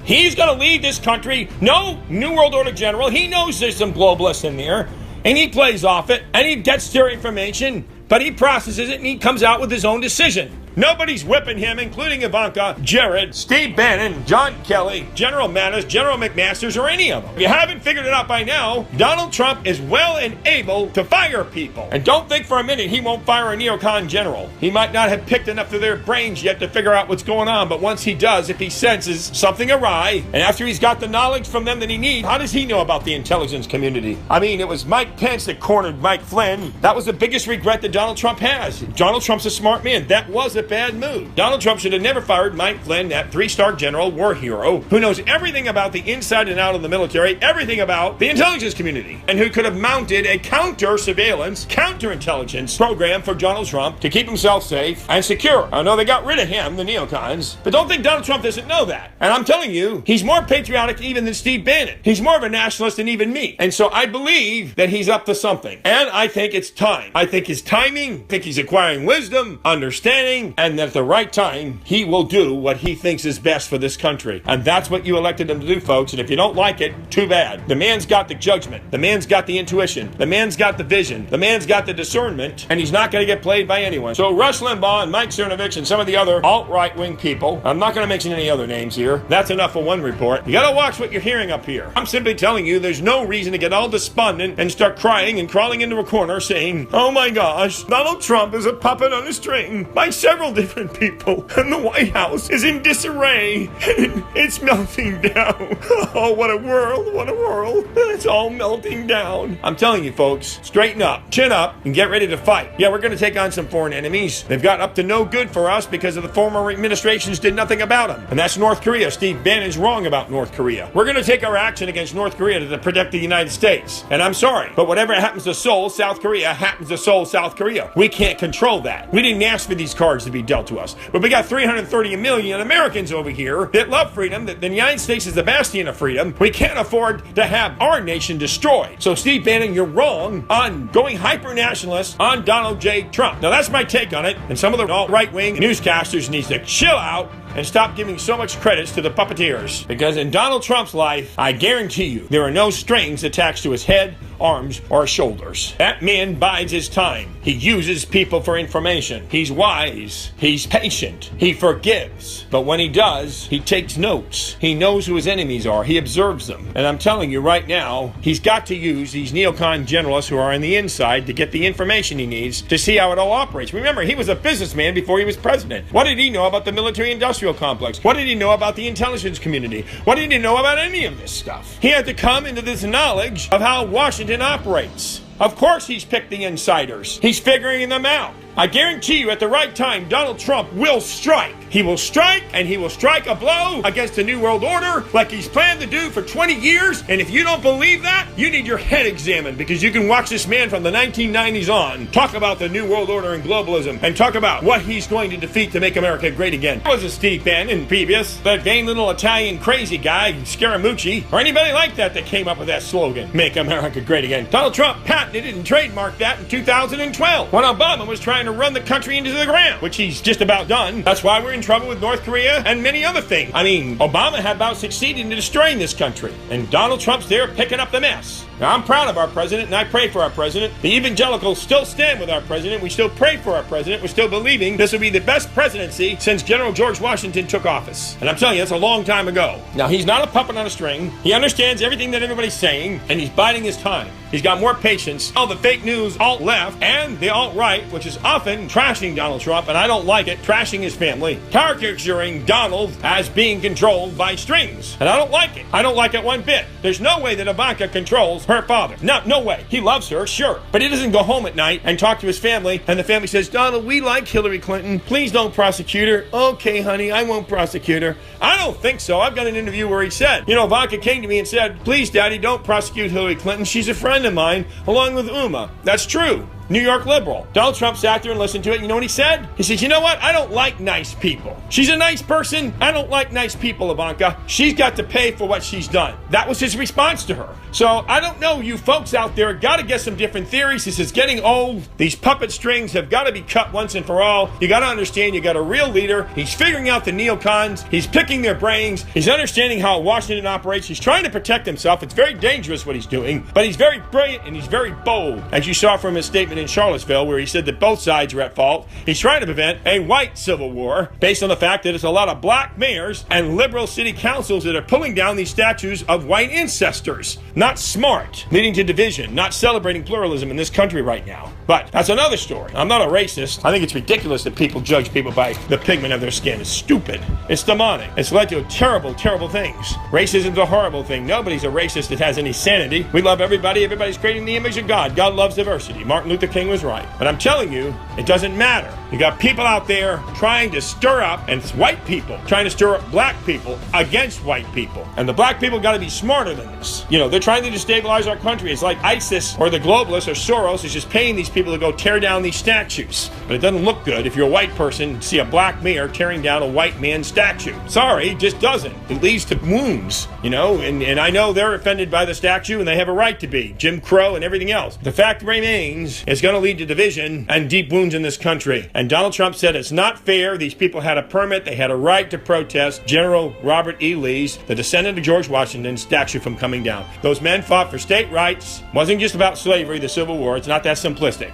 He's going to lead this country. No New World Order general. He knows there's some globalists in there, and he plays off it, and he gets their information, but he processes it, and he comes out with his own decision. Nobody's whipping him, including Ivanka, Jared, Steve Bannon, John Kelly, General Mattis, General McMasters, or any of them. If you haven't figured it out by now, Donald Trump is well and able to fire people. And don't think for a minute he won't fire a neocon general. He might not have picked enough of their brains yet to figure out what's going on, but once he does, if he senses something awry, and after he's got the knowledge from them that he needs, how does he know about the intelligence community? I mean, it was Mike Pence that cornered Mike Flynn. That was the biggest regret that Donald Trump has. Donald Trump's a smart man. That was a bad move. Donald Trump should have never fired Mike Flynn, that 3-star general, war hero, who knows everything about the inside and out of the military, everything about the intelligence community, and who could have mounted a counter-surveillance, counterintelligence program for Donald Trump to keep himself safe and secure. I know they got rid of him, the neocons, but don't think Donald Trump doesn't know that. And I'm telling you, he's more patriotic even than Steve Bannon. He's more of a nationalist than even me. And so I believe that he's up to something. And I think it's time. I think his timing, I think he's acquiring wisdom, understanding, and at the right time, he will do what he thinks is best for this country. And that's what you elected him to do, folks. And if you don't like it, too bad. The man's got the judgment. The man's got the intuition. The man's got the vision. The man's got the discernment. And he's not going to get played by anyone. So Rush Limbaugh and Mike Cernovich and some of the other alt-right-wing people, I'm not going to mention any other names here. That's enough for one report. You got to watch what you're hearing up here. I'm simply telling you there's no reason to get all despondent and start crying and crawling into a corner saying, oh my gosh, Donald Trump is a puppet on a string by several different people, and the White House is in disarray, and it's melting down. Oh, what a world, what a world. It's all melting down. I'm telling you, folks, straighten up, chin up, and get ready to fight. Yeah, we're going to take on some foreign enemies. They've got up to no good for us because of the former administrations did nothing about them. And that's North Korea. Steve Bannon's wrong about North Korea. We're going to take our action against North Korea to protect the United States. And I'm sorry, but whatever happens to Seoul, South Korea, happens to Seoul, South Korea. We can't control that. We didn't ask for these cards to be dealt to us. But we got 330 million Americans over here that love freedom, that the United States is the bastion of freedom. We can't afford to have our nation destroyed. So Steve Bannon, you're wrong on going hyper-nationalist on Donald J. Trump. Now that's my take on it, and some of the alt-right-wing newscasters needs to chill out and stop giving so much credits to the puppeteers. Because in Donald Trump's life, I guarantee you, there are no strings attached to his head, arms, or shoulders. That man bides his time. He uses people for information. He's wise. He's patient. He forgives. But when he does, he takes notes. He knows who his enemies are. He observes them. And I'm telling you right now, he's got to use these neocon generalists who are on the inside to get the information he needs to see how it all operates. Remember, he was a businessman before he was president. What did he know about the military-industrial complex? What did he know about the intelligence community? What did he know about any of this stuff? He had to come into this knowledge of how Washington operates. Of course he's picked the insiders. He's figuring them out. I guarantee you at the right time, Donald Trump will strike. He will strike, and he will strike a blow against the New World Order like he's planned to do for 20 years. And if you don't believe that, you need your head examined, because you can watch this man from the 1990s on talk about the New World Order and globalism and talk about what he's going to defeat to make America great again. It wasn't Steve Bannon previous, that vain little Italian crazy guy, Scaramucci, or anybody like that came up with that slogan, make America great again. Donald Trump patented it and trademarked that in 2012 when Obama was trying to run the country into the ground, which he's just about done. That's why we're in trouble with North Korea and many other things. I mean, Obama had about succeeded in destroying this country, and Donald Trump's there picking up the mess. Now, I'm proud of our president, and I pray for our president. The evangelicals still stand with our president. We still pray for our president. We're still believing this will be the best presidency since General George Washington took office. And I'm telling you, that's a long time ago. Now, he's not a puppet on a string. He understands everything that everybody's saying, and he's biding his time. He's got more patience. All the fake news, alt-left, and the alt-right, which is often trashing Donald Trump, and I don't like it, trashing his family, caricaturing Donald as being controlled by strings. And I don't like it. I don't like it one bit. There's no way that Ivanka controls her father. No way. He loves her, sure. But he doesn't go home at night and talk to his family, and the family says, Donald, we like Hillary Clinton. Please don't prosecute her. Okay, honey, I won't prosecute her. I don't think so. I've got an interview where he said, Ivanka came to me and said, please, Daddy, don't prosecute Hillary Clinton. She's a friend of mine, along with Uma. That's true. New York liberal. Donald Trump sat there and listened to it. You know what he said? He says, you know what? I don't like nice people. She's a nice person. I don't like nice people, Ivanka. She's got to pay for what she's done. That was his response to her. So I don't know, you folks out there got to get some different theories. This is getting old. These puppet strings have got to be cut once and for all. You got to understand, you got a real leader. He's figuring out the neocons. He's picking their brains. He's understanding how Washington operates. He's trying to protect himself. It's very dangerous what he's doing, but he's very brilliant and he's very bold, as you saw from his statement in Charlottesville, where he said that both sides are at fault. He's trying to prevent a white civil war based on the fact that it's a lot of black mayors and liberal city councils that are pulling down these statues of white ancestors. Not smart, leading to division, not celebrating pluralism in this country right now. But that's another story. I'm not a racist. I think it's ridiculous that people judge people by the pigment of their skin. It's stupid. It's demonic. It's led to terrible, terrible things. Racism's a horrible thing. Nobody's a racist that has any sanity. We love everybody. Everybody's created in the image of God. God loves diversity. Martin Luther King was right. But I'm telling you, it doesn't matter. You got people out there trying to stir up, and it's white people trying to stir up black people against white people. And the black people got to be smarter than this. They're trying to destabilize our country. It's like ISIS or the globalists or Soros is just paying these people to go tear down these statues. But it doesn't look good if you're a white person see a black mayor tearing down a white man's statue. Sorry, it just doesn't. It leads to wounds, and I know they're offended by the statue, and they have a right to be. Jim Crow and everything else. The fact remains, it's going to lead to division and deep wounds in this country. And Donald Trump said it's not fair. These people had a permit. They had a right to protest General Robert E. Lee's, the descendant of George Washington, statue from coming down. Those men fought for state rights. It wasn't just about slavery, the Civil War. It's not that simplistic.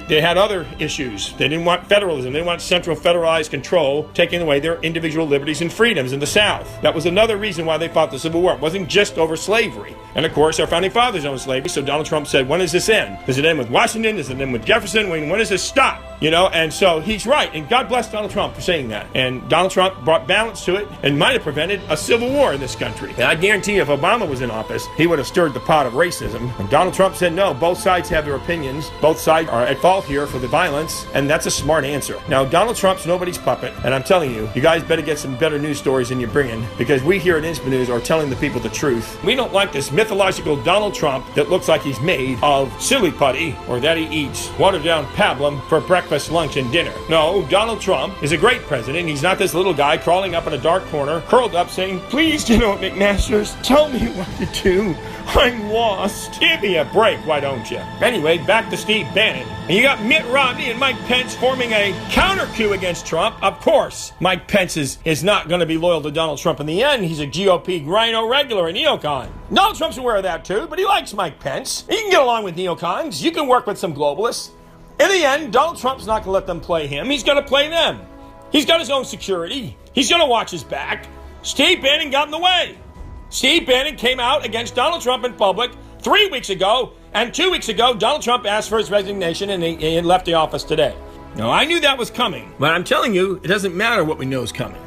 They had other issues. They didn't want federalism. They didn't want central federalized control taking away their individual liberties and freedoms in the South. That was another reason why they fought the Civil War. It wasn't just over slavery. And of course, our founding fathers owned slavery. So Donald Trump said, when does this end? Does it end with Washington? Does it end with Jefferson? When does this stop? And so he's right. And God bless Donald Trump for saying that. And Donald Trump brought balance to it and might have prevented a civil war in this country. And I guarantee you, if Obama was in office, he would have stirred the pot of racism. And Donald Trump said, no, both sides have their opinions. Both sides are at fault here for the violence. And that's a smart answer. Now, Donald Trump's nobody's puppet. And I'm telling you, you guys better get some better news stories than you're bringing, because we here at Inspa News are telling the people the truth. We don't like this mythological Donald Trump that looks like he's made of silly putty, or that he eats watered down pablum for breakfast breakfast, lunch, and dinner. No, Donald Trump is a great president. He's not this little guy crawling up in a dark corner, curled up, saying, please, General McMasters, tell me what to do. I'm lost. Give me a break, why don't you? Anyway, back to Steve Bannon. And you got Mitt Romney and Mike Pence forming a counter-coup against Trump. Of course, Mike Pence is not going to be loyal to Donald Trump in the end. He's a GOP rhino regular, a neocon. Donald Trump's aware of that too, but he likes Mike Pence. He can get along with neocons. You can work with some globalists. In the end, Donald Trump's not going to let them play him. He's going to play them. He's got his own security. He's going to watch his back. Steve Bannon got in the way. Steve Bannon came out against Donald Trump in public 3 weeks ago, and 2 weeks ago, Donald Trump asked for his resignation, and he left the office today. Now, I knew that was coming, but I'm telling you, it doesn't matter what we know is coming.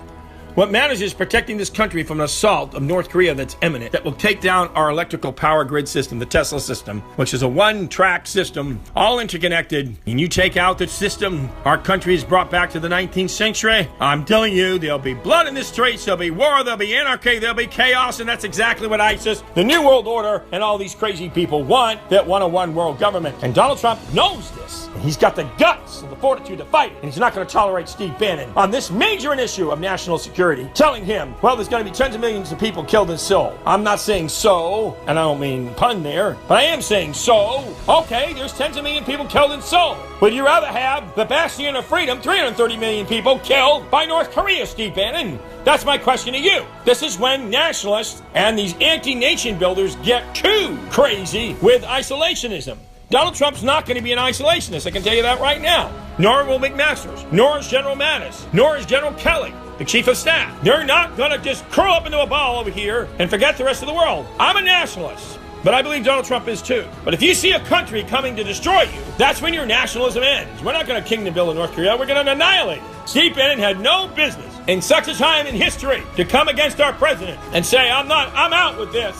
What matters is protecting this country from an assault of North Korea that's imminent, that will take down our electrical power grid system, the Tesla system, which is a one-track system, all interconnected. And you take out the system, our country is brought back to the 19th century. I'm telling you, there'll be blood in the streets, there'll be war, there'll be anarchy, there'll be chaos, and that's exactly what ISIS, the New World Order, and all these crazy people want, that want a one-world government. And Donald Trump knows this. And he's got the guts and the fortitude to fight it. And he's not going to tolerate Steve Bannon on this major issue of national security, telling him, well, there's going to be tens of millions of people killed in Seoul. I'm not saying so, and I don't mean pun there, but I am saying so. Okay, there's tens of million people killed in Seoul. Would you rather have the bastion of freedom, 330 million people killed by North Korea, Steve Bannon? That's my question to you. This is when nationalists and these anti-nation builders get too crazy with isolationism. Donald Trump's not going to be an isolationist, I can tell you that right now. Nor will McMasters, nor is General Mattis, nor is General Kelly, the Chief of Staff. They're not going to just curl up into a ball over here and forget the rest of the world. I'm a nationalist, but I believe Donald Trump is too. But if you see a country coming to destroy you, that's when your nationalism ends. We're not going to kingdom build in North Korea, we're going to annihilate it. Steve Bannon had no business in such a time in history to come against our president and say, I'm out with this.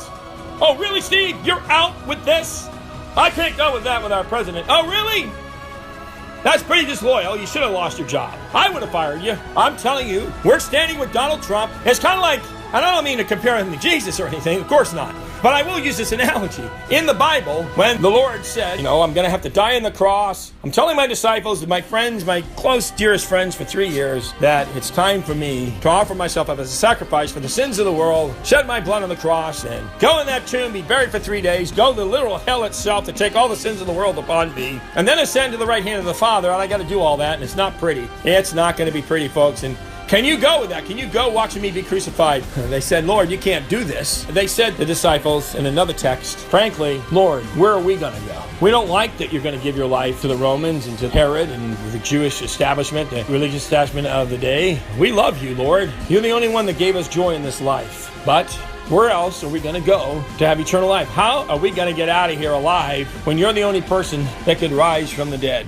Oh, really, Steve? You're out with this? I can't go with that with our president. Oh, really? That's pretty disloyal. You should have lost your job. I would have fired you. I'm telling you, we're standing with Donald Trump. It's kind of like, I don't mean to compare him to Jesus or anything, of course not. But I will use this analogy. In the Bible, when the Lord said, I'm going to have to die on the cross, I'm telling my disciples, my friends, my close, dearest friends for 3 years, that it's time for me to offer myself up as a sacrifice for the sins of the world, shed my blood on the cross, and go in that tomb, be buried for 3 days, go to the literal hell itself to take all the sins of the world upon me, and then ascend to the right hand of the Father, and I got to do all that, and it's not pretty. It's not going to be pretty, folks, and can you go with that? Can you go watching me be crucified? They said, Lord, you can't do this. They said, the disciples, in another text, frankly, Lord, where are we going to go? We don't like that you're going to give your life to the Romans and to Herod and the Jewish establishment, the religious establishment of the day. We love you, Lord. You're the only one that gave us joy in this life. But where else are we going to go to have eternal life? How are we going to get out of here alive when you're the only person that could rise from the dead?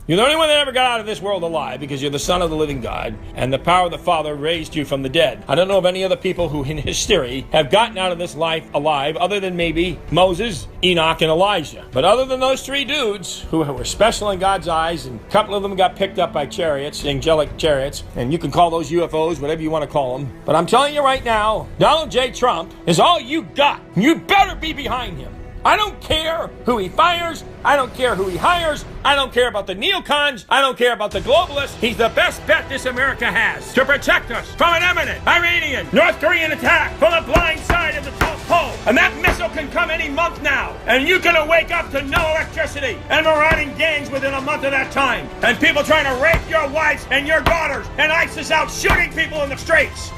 You're the only one that ever got out of this world alive because you're the Son of the living God, and the power of the Father raised you from the dead. I don't know of any other people who in history have gotten out of this life alive other than maybe Moses, Enoch, and Elijah. But other than those three dudes who were special in God's eyes, and a couple of them got picked up by chariots, angelic chariots, and you can call those UFOs, whatever you want to call them. But I'm telling you right now, Donald J. Trump is all you got. You better be behind him. I don't care who he fires. I don't care who he hires. I don't care about the neocons. I don't care about the globalists. He's the best bet this America has to protect us from an imminent Iranian, North Korean attack from the blind side of the South Pole. And that missile can come any month now. And you can wake up to no electricity and marauding gangs within a month of that time. And people trying to rape your wives and your daughters. And ISIS out shooting people in the streets.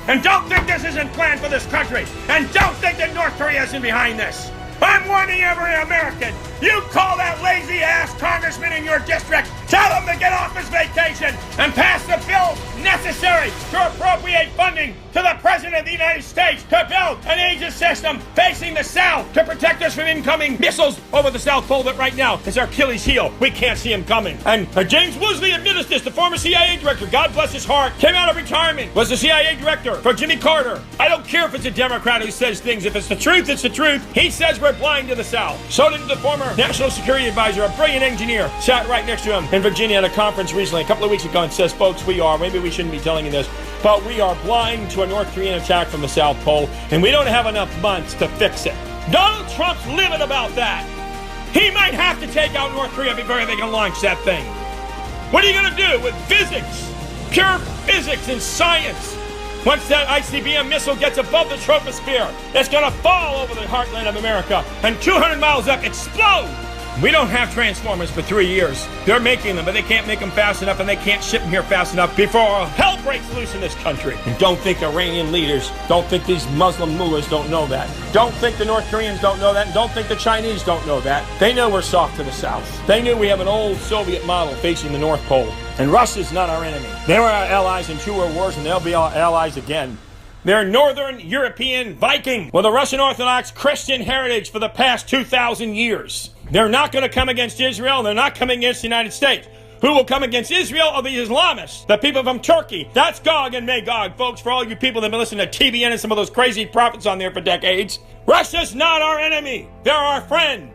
And don't think this isn't planned for this country. And don't think that North Korea isn't behind this. I'm warning every American. You call that lazy-ass congressman in your district, tell him to get off his vacation and pass the bill necessary to appropriate funding to the President of the United States to build an aegis system facing the South to protect us from incoming missiles over the South Pole that right now is our Achilles heel. We can't see him coming. And James Woosley admitted this, the former CIA director, God bless his heart, came out of retirement, was the CIA director for Jimmy Carter. I don't care if it's a Democrat who says things. If it's the truth, it's the truth. He says we're blind to the South. So did the former National Security Advisor, a brilliant engineer, sat right next to him in Virginia at a conference recently, a couple of weeks ago, and says, folks, maybe we shouldn't be telling you this, but we are blind to a North Korean attack from the South Pole, and we don't have enough months to fix it. Donald Trump's livid about that. He might have to take out North Korea before they can launch that thing. What are you going to do with physics? Pure physics and science. Once that ICBM missile gets above the troposphere, it's going to fall over the heartland of America and 200 miles up explode. We don't have Transformers for 3 years. They're making them, but they can't make them fast enough, and they can't ship them here fast enough before hell breaks loose in this country. And don't think Iranian leaders, don't think these Muslim mullahs don't know that. Don't think the North Koreans don't know that, and don't think the Chinese don't know that. They know we're soft to the south. They knew we have an old Soviet model facing the North Pole. And Russia's not our enemy. They were our allies in 2 world wars, and they'll be our allies again. They're Northern European Viking with a Russian Orthodox Christian heritage for the past 2,000 years. They're not going to come against Israel. They're not coming against the United States. Who will come against Israel are the Islamists, the people from Turkey. That's Gog and Magog, folks, for all you people that have been listening to TBN and some of those crazy prophets on there for decades. Russia's not our enemy. They're our friend.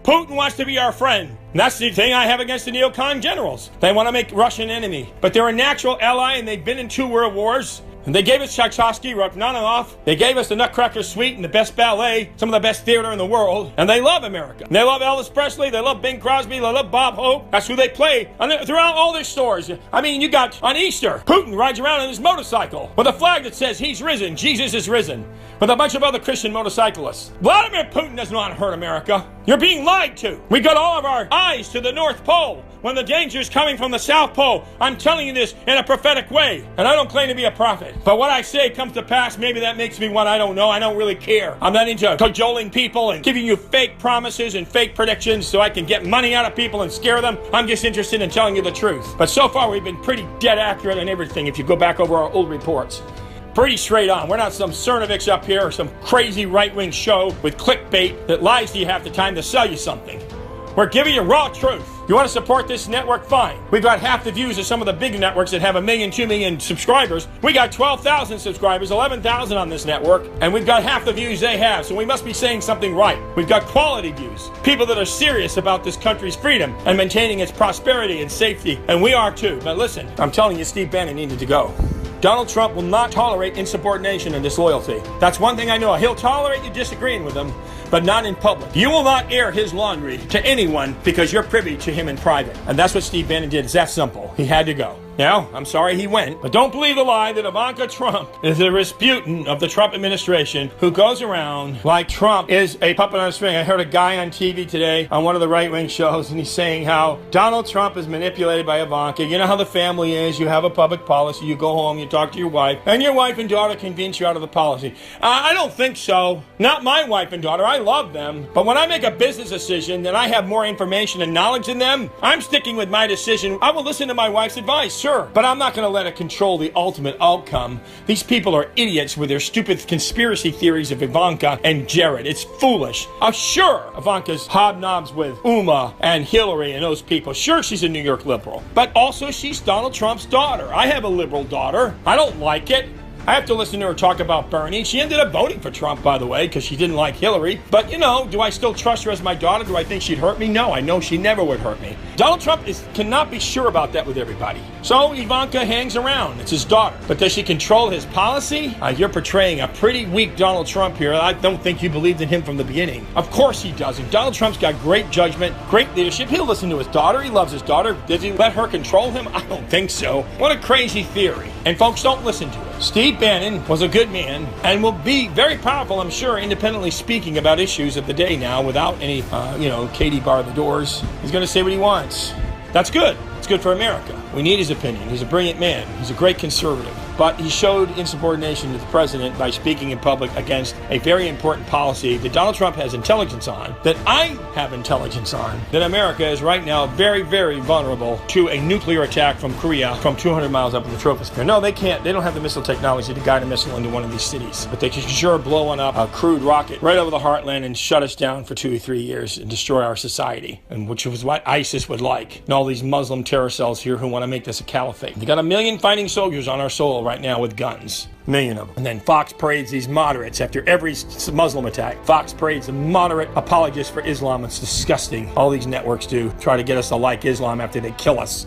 Putin wants to be our friend. And that's the thing I have against the neocon generals. They want to make Russia an enemy. But they're a natural ally, and they've been in 2 world wars. And they gave us Tchaikovsky, Rachmaninoff. They gave us the Nutcracker Suite and the best ballet, some of the best theater in the world. And they love America. And they love Elvis Presley. They love Bing Crosby. They love Bob Hope. That's who they play throughout all their stores. I mean, you got on Easter, Putin rides around on his motorcycle with a flag that says he's risen, Jesus is risen, with a bunch of other Christian motorcyclists. Vladimir Putin doesn't know how to hurt America. You're being lied to. We got all of our eyes to the North Pole when the danger's coming from the South Pole. I'm telling you this in a prophetic way, and I don't claim to be a prophet. But what I say comes to pass. Maybe that makes me one I don't know. I don't really care. I'm not into cajoling people and giving you fake promises and fake predictions so I can get money out of people and scare them. I'm just interested in telling you the truth. But so far, we've been pretty dead accurate on everything if you go back over our old reports. Pretty straight on. We're not some Cernovix up here or some crazy right-wing show with clickbait that lies to you half the time to sell you something. We're giving you raw truth. You want to support this network? Fine. We've got half the views of some of the big networks that have 1 million, 2 million subscribers. We got 12,000 subscribers, 11,000 on this network, and we've got half the views they have, so we must be saying something right. We've got quality views. People that are serious about this country's freedom and maintaining its prosperity and safety, and we are too. But listen, I'm telling you, Steve Bannon needed to go. Donald Trump will not tolerate insubordination and disloyalty. That's one thing I know. He'll tolerate you disagreeing with him, but not in public. You will not air his laundry to anyone because you're privy to him in private. And that's what Steve Bannon did. It's that simple. He had to go. Now, I'm sorry he went, but don't believe the lie that Ivanka Trump is a Rasputin of the Trump administration who goes around like Trump is a puppet on a string. I heard a guy on TV today on one of the right-wing shows, and he's saying how Donald Trump is manipulated by Ivanka. You know how the family is. You have a public policy. You go home, you talk to your wife, and your wife and daughter convince you out of the policy. I don't think so. Not my wife and daughter. I love them. But when I make a business decision and I have more information and knowledge than them, I'm sticking with my decision. I will listen to my wife's advice. Sure, but I'm not going to let it control the ultimate outcome. These people are idiots with their stupid conspiracy theories of Ivanka and Jared. It's foolish. Sure, Ivanka's hobnobs with Uma and Hillary and those people. Sure, she's a New York liberal, but also she's Donald Trump's daughter. I have a liberal daughter. I don't like it. I have to listen to her talk about Bernie. She ended up voting for Trump, by the way, because she didn't like Hillary. But, you know, do I still trust her as my daughter? Do I think she'd hurt me? No, I know she never would hurt me. Donald Trump cannot be sure about that with everybody. So Ivanka hangs around. It's his daughter. But does she control his policy? You're portraying a pretty weak Donald Trump here. I don't think you believed in him from the beginning. Of course he doesn't. Donald Trump's got great judgment, great leadership. He'll listen to his daughter. He loves his daughter. Does he let her control him? I don't think so. What a crazy theory. And folks, don't listen to it. Steve Bannon was a good man and will be very powerful, I'm sure, independently speaking about issues of the day now without any, Katie bar the doors. He's going to say what he wants. That's good. It's good for America. We need his opinion. He's a brilliant man. He's a great conservative. But he showed insubordination to the president by speaking in public against a very important policy that Donald Trump has intelligence on, that I have intelligence on, that America is right now very, very vulnerable to a nuclear attack from Korea from 200 miles up in the troposphere. No, they can't. They don't have the missile technology to guide a missile into one of these cities. But they can sure blow one up, a crude rocket, right over the heartland and shut us down for 2 or 3 years and destroy our society, and which was what ISIS would like. And all these Muslim terror cells here who want to make this a caliphate. They got 1 million fighting soldiers on our soil right now with guns. 1 million of them. And then Fox parades these moderates after every Muslim attack. Fox parades the moderate apologists for Islam. It's disgusting. All these networks do try to get us to like Islam after they kill us.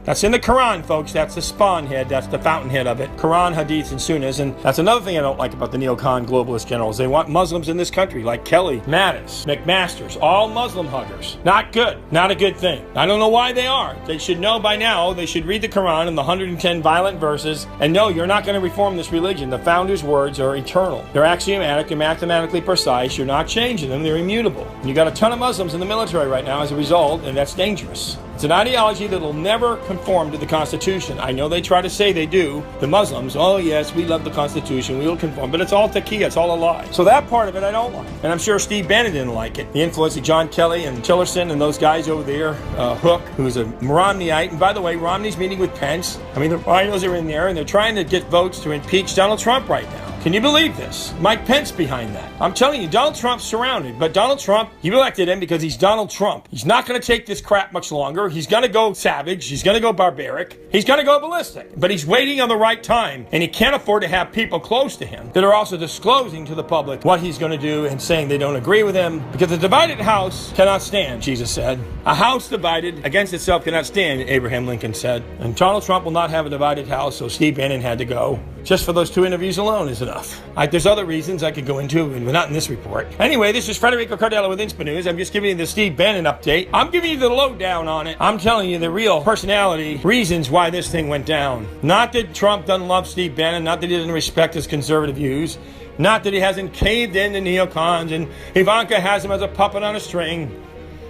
That's in the Quran, folks. That's the spawn head. That's the fountainhead of it. Quran, Hadith, and Sunnahs. And that's another thing I don't like about the neocon globalist generals. They want Muslims in this country, like Kelly, Mattis, McMaster's, all Muslim huggers. Not good. Not a good thing. I don't know why they are. They should know by now. They should read the Quran and the 110 violent verses and know you're not going to reform this religion. The founders' words are eternal. They're axiomatic. They're mathematically precise. You're not changing them. They're immutable. And you got a ton of Muslims in the military right now as a result, and that's dangerous. It's an ideology that will never conform to the Constitution. I know they try to say they do. The Muslims, oh yes, we love the Constitution, we will conform, but it's all taqiyya, it's all a lie. So that part of it I don't like. And I'm sure Steve Bannon didn't like it. The influence of John Kelly and Tillerson and those guys over there, Hook, who's a Romneyite. And by the way, Romney's meeting with Pence. I mean, the rhinos are in there, and they're trying to get votes to impeach Donald Trump right now. Can you believe this? Mike Pence behind that. I'm telling you, Donald Trump's surrounded. But Donald Trump, you elected him because he's Donald Trump. He's not going to take this crap much longer. He's going to go savage. He's going to go barbaric. He's going to go ballistic. But he's waiting on the right time. And he can't afford to have people close to him that are also disclosing to the public what he's going to do and saying they don't agree with him. Because a divided house cannot stand, Jesus said. A house divided against itself cannot stand, Abraham Lincoln said. And Donald Trump will not have a divided house, so Steve Bannon had to go. Just for those 2 interviews alone is enough. There's other reasons I could go into, but not in this report. Anyway, this is Federico Cardella with Inspa News. I'm just giving you the Steve Bannon update. I'm giving you the lowdown on it. I'm telling you the real personality reasons why this thing went down. Not that Trump doesn't love Steve Bannon, not that he doesn't respect his conservative views, not that he hasn't caved in to neocons and Ivanka has him as a puppet on a string.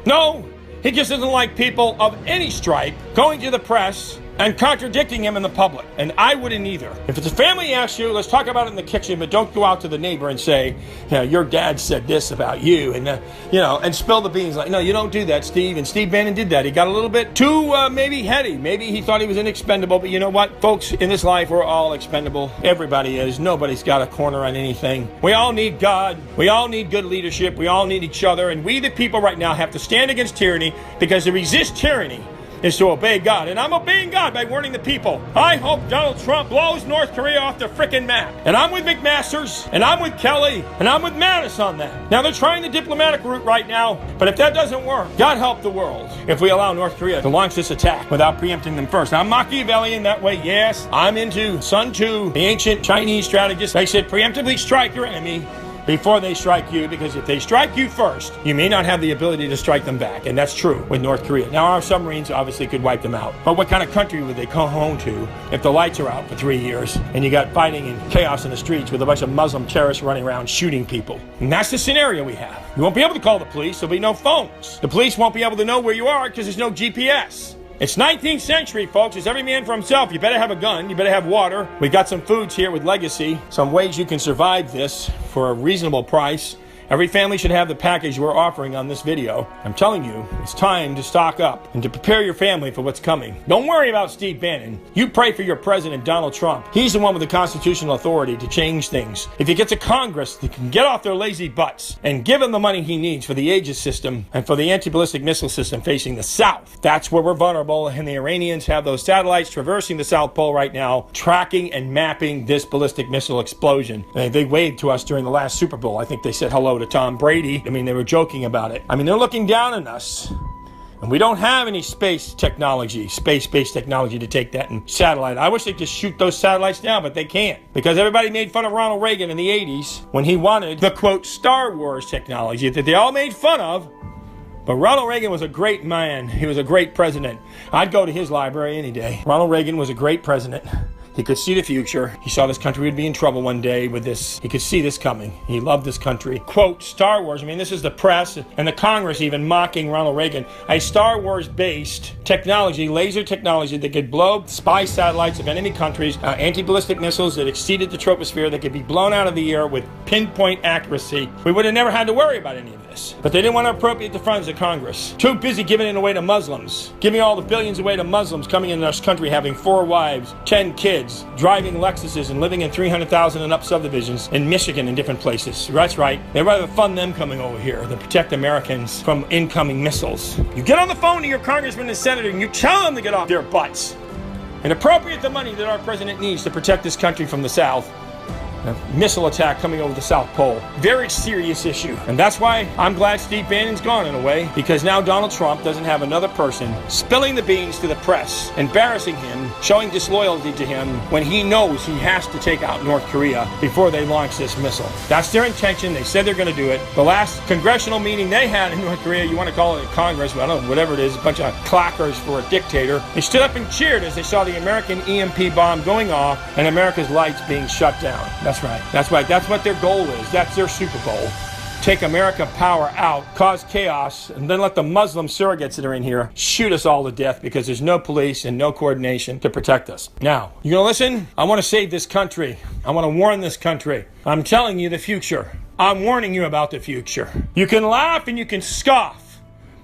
No, he just doesn't like people of any stripe going to the press and contradicting him in the public. And I wouldn't either. If it's a family issue, let's talk about it in the kitchen, but don't go out to the neighbor and say, your dad said this about you, and and spill the beans. Like, no, you don't do that, Steve. And Steve Bannon did that. He got a little bit too maybe heady. Maybe he thought he was inexpendable, but you know what, folks, in this life, we're all expendable. Everybody is. Nobody's got a corner on anything. We all need God. We all need good leadership. We all need each other. And we, the people right now, have to stand against tyranny, because to resist tyranny is to obey God. And I'm obeying God by warning the people. I hope Donald Trump blows North Korea off the frickin' map. And I'm with McMaster's, and I'm with Kelly, and I'm with Mattis on that. Now, they're trying the diplomatic route right now, but if that doesn't work, God help the world if we allow North Korea to launch this attack without preempting them first. I'm Machiavellian that way, yes. I'm into Sun Tzu, the ancient Chinese strategist. They said preemptively strike your enemy before they strike you, because if they strike you first, you may not have the ability to strike them back. And that's true with North Korea. Now, our submarines obviously could wipe them out, but what kind of country would they come home to if the lights are out for 3 years and you got fighting and chaos in the streets with a bunch of Muslim terrorists running around shooting people? And that's the scenario we have. You won't be able to call the police. There'll be no phones. The police won't be able to know where you are because there's no GPS. It's 19th century, folks. It's every man for himself. You better have a gun. You better have water. We got some foods here with Legacy. Some ways you can survive this for a reasonable price. Every family should have the package we're offering on this video. I'm telling you, it's time to stock up and to prepare your family for what's coming. Don't worry about Steve Bannon. You pray for your president, Donald Trump. He's the one with the constitutional authority to change things. If he gets a Congress that can get off their lazy butts and give him the money he needs for the Aegis system and for the anti-ballistic missile system facing the South, that's where we're vulnerable. And the Iranians have those satellites traversing the South Pole right now, tracking and mapping this ballistic missile explosion. They waved to us during the last Super Bowl. I think they said hello to Tom Brady. I mean, they were joking about it. I mean, they're looking down on us. And we don't have any space-based technology to take that and satellite. I wish they could just shoot those satellites down, but they can't. Because everybody made fun of Ronald Reagan in the 80s when he wanted the, quote, Star Wars technology that they all made fun of. But Ronald Reagan was a great man. He was a great president. I'd go to his library any day. Ronald Reagan was a great president. He could see the future. He saw this country would be in trouble one day with this. He could see this coming. He loved this country. Quote, Star Wars. I mean, this is the press and the Congress even mocking Ronald Reagan. A Star Wars-based technology, laser technology that could blow spy satellites of enemy countries, anti-ballistic missiles that exceeded the troposphere that could be blown out of the air with pinpoint accuracy. We would have never had to worry about any of this. But they didn't want to appropriate the funds of Congress. Too busy giving it away to Muslims. Giving all the billions away to Muslims coming into this country, having 4 wives, 10 kids, driving Lexuses and living in 300,000 and up subdivisions in Michigan and different places. That's right. They'd rather fund them coming over here than protect Americans from incoming missiles. You get on the phone to your congressman and senator and you tell them to get off their butts and appropriate the money that our president needs to protect this country from the South. a missile attack coming over the South Pole. Very serious issue. And that's why I'm glad Steve Bannon's gone in a way, because now Donald Trump doesn't have another person spilling the beans to the press, embarrassing him, showing disloyalty to him when he knows he has to take out North Korea before they launch this missile. That's their intention. They said they're going to do it. The last congressional meeting they had in North Korea, you want to call it Congress, but I don't know, whatever it is, a bunch of clackers for a dictator. They stood up and cheered as they saw the American EMP bomb going off and America's lights being shut down. That's right. That's right. That's what their goal is. That's their Super Bowl. Take American power out, cause chaos, and then let the Muslim surrogates that are in here shoot us all to death because there's no police and no coordination to protect us. Now, you gonna listen? I want to save this country. I want to warn this country. I'm telling you the future. I'm warning you about the future. You can laugh and you can scoff,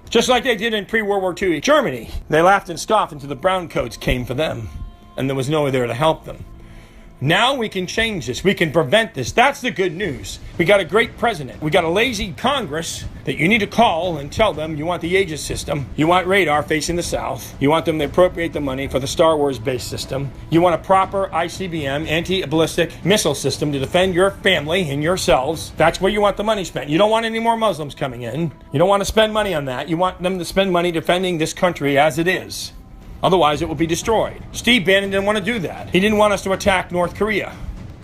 just like they did in pre-World War II Germany. They laughed and scoffed until the browncoats came for them, and there was no one there to help them. Now we can change this. We can prevent this. That's the good news. We got a great president. We got a lazy Congress that you need to call and tell them you want the Aegis system. You want radar facing the south. You want them to appropriate the money for the Star Wars base system. You want a proper ICBM, anti-ballistic missile system to defend your family and yourselves. That's where you want the money spent. You don't want any more Muslims coming in. You don't want to spend money on that. You want them to spend money defending this country as it is. Otherwise, it will be destroyed. Steve Bannon didn't want to do that. He didn't want us to attack North Korea.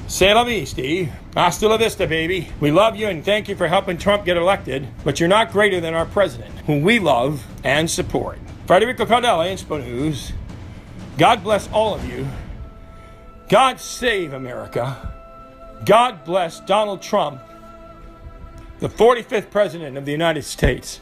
C'est la vie, Steve. Hasta la vista, baby. We love you and thank you for helping Trump get elected, but you're not greater than our president, whom we love and support. Federico Cardella, Inspo News. God bless all of you. God save America. God bless Donald Trump, the 45th President of the United States.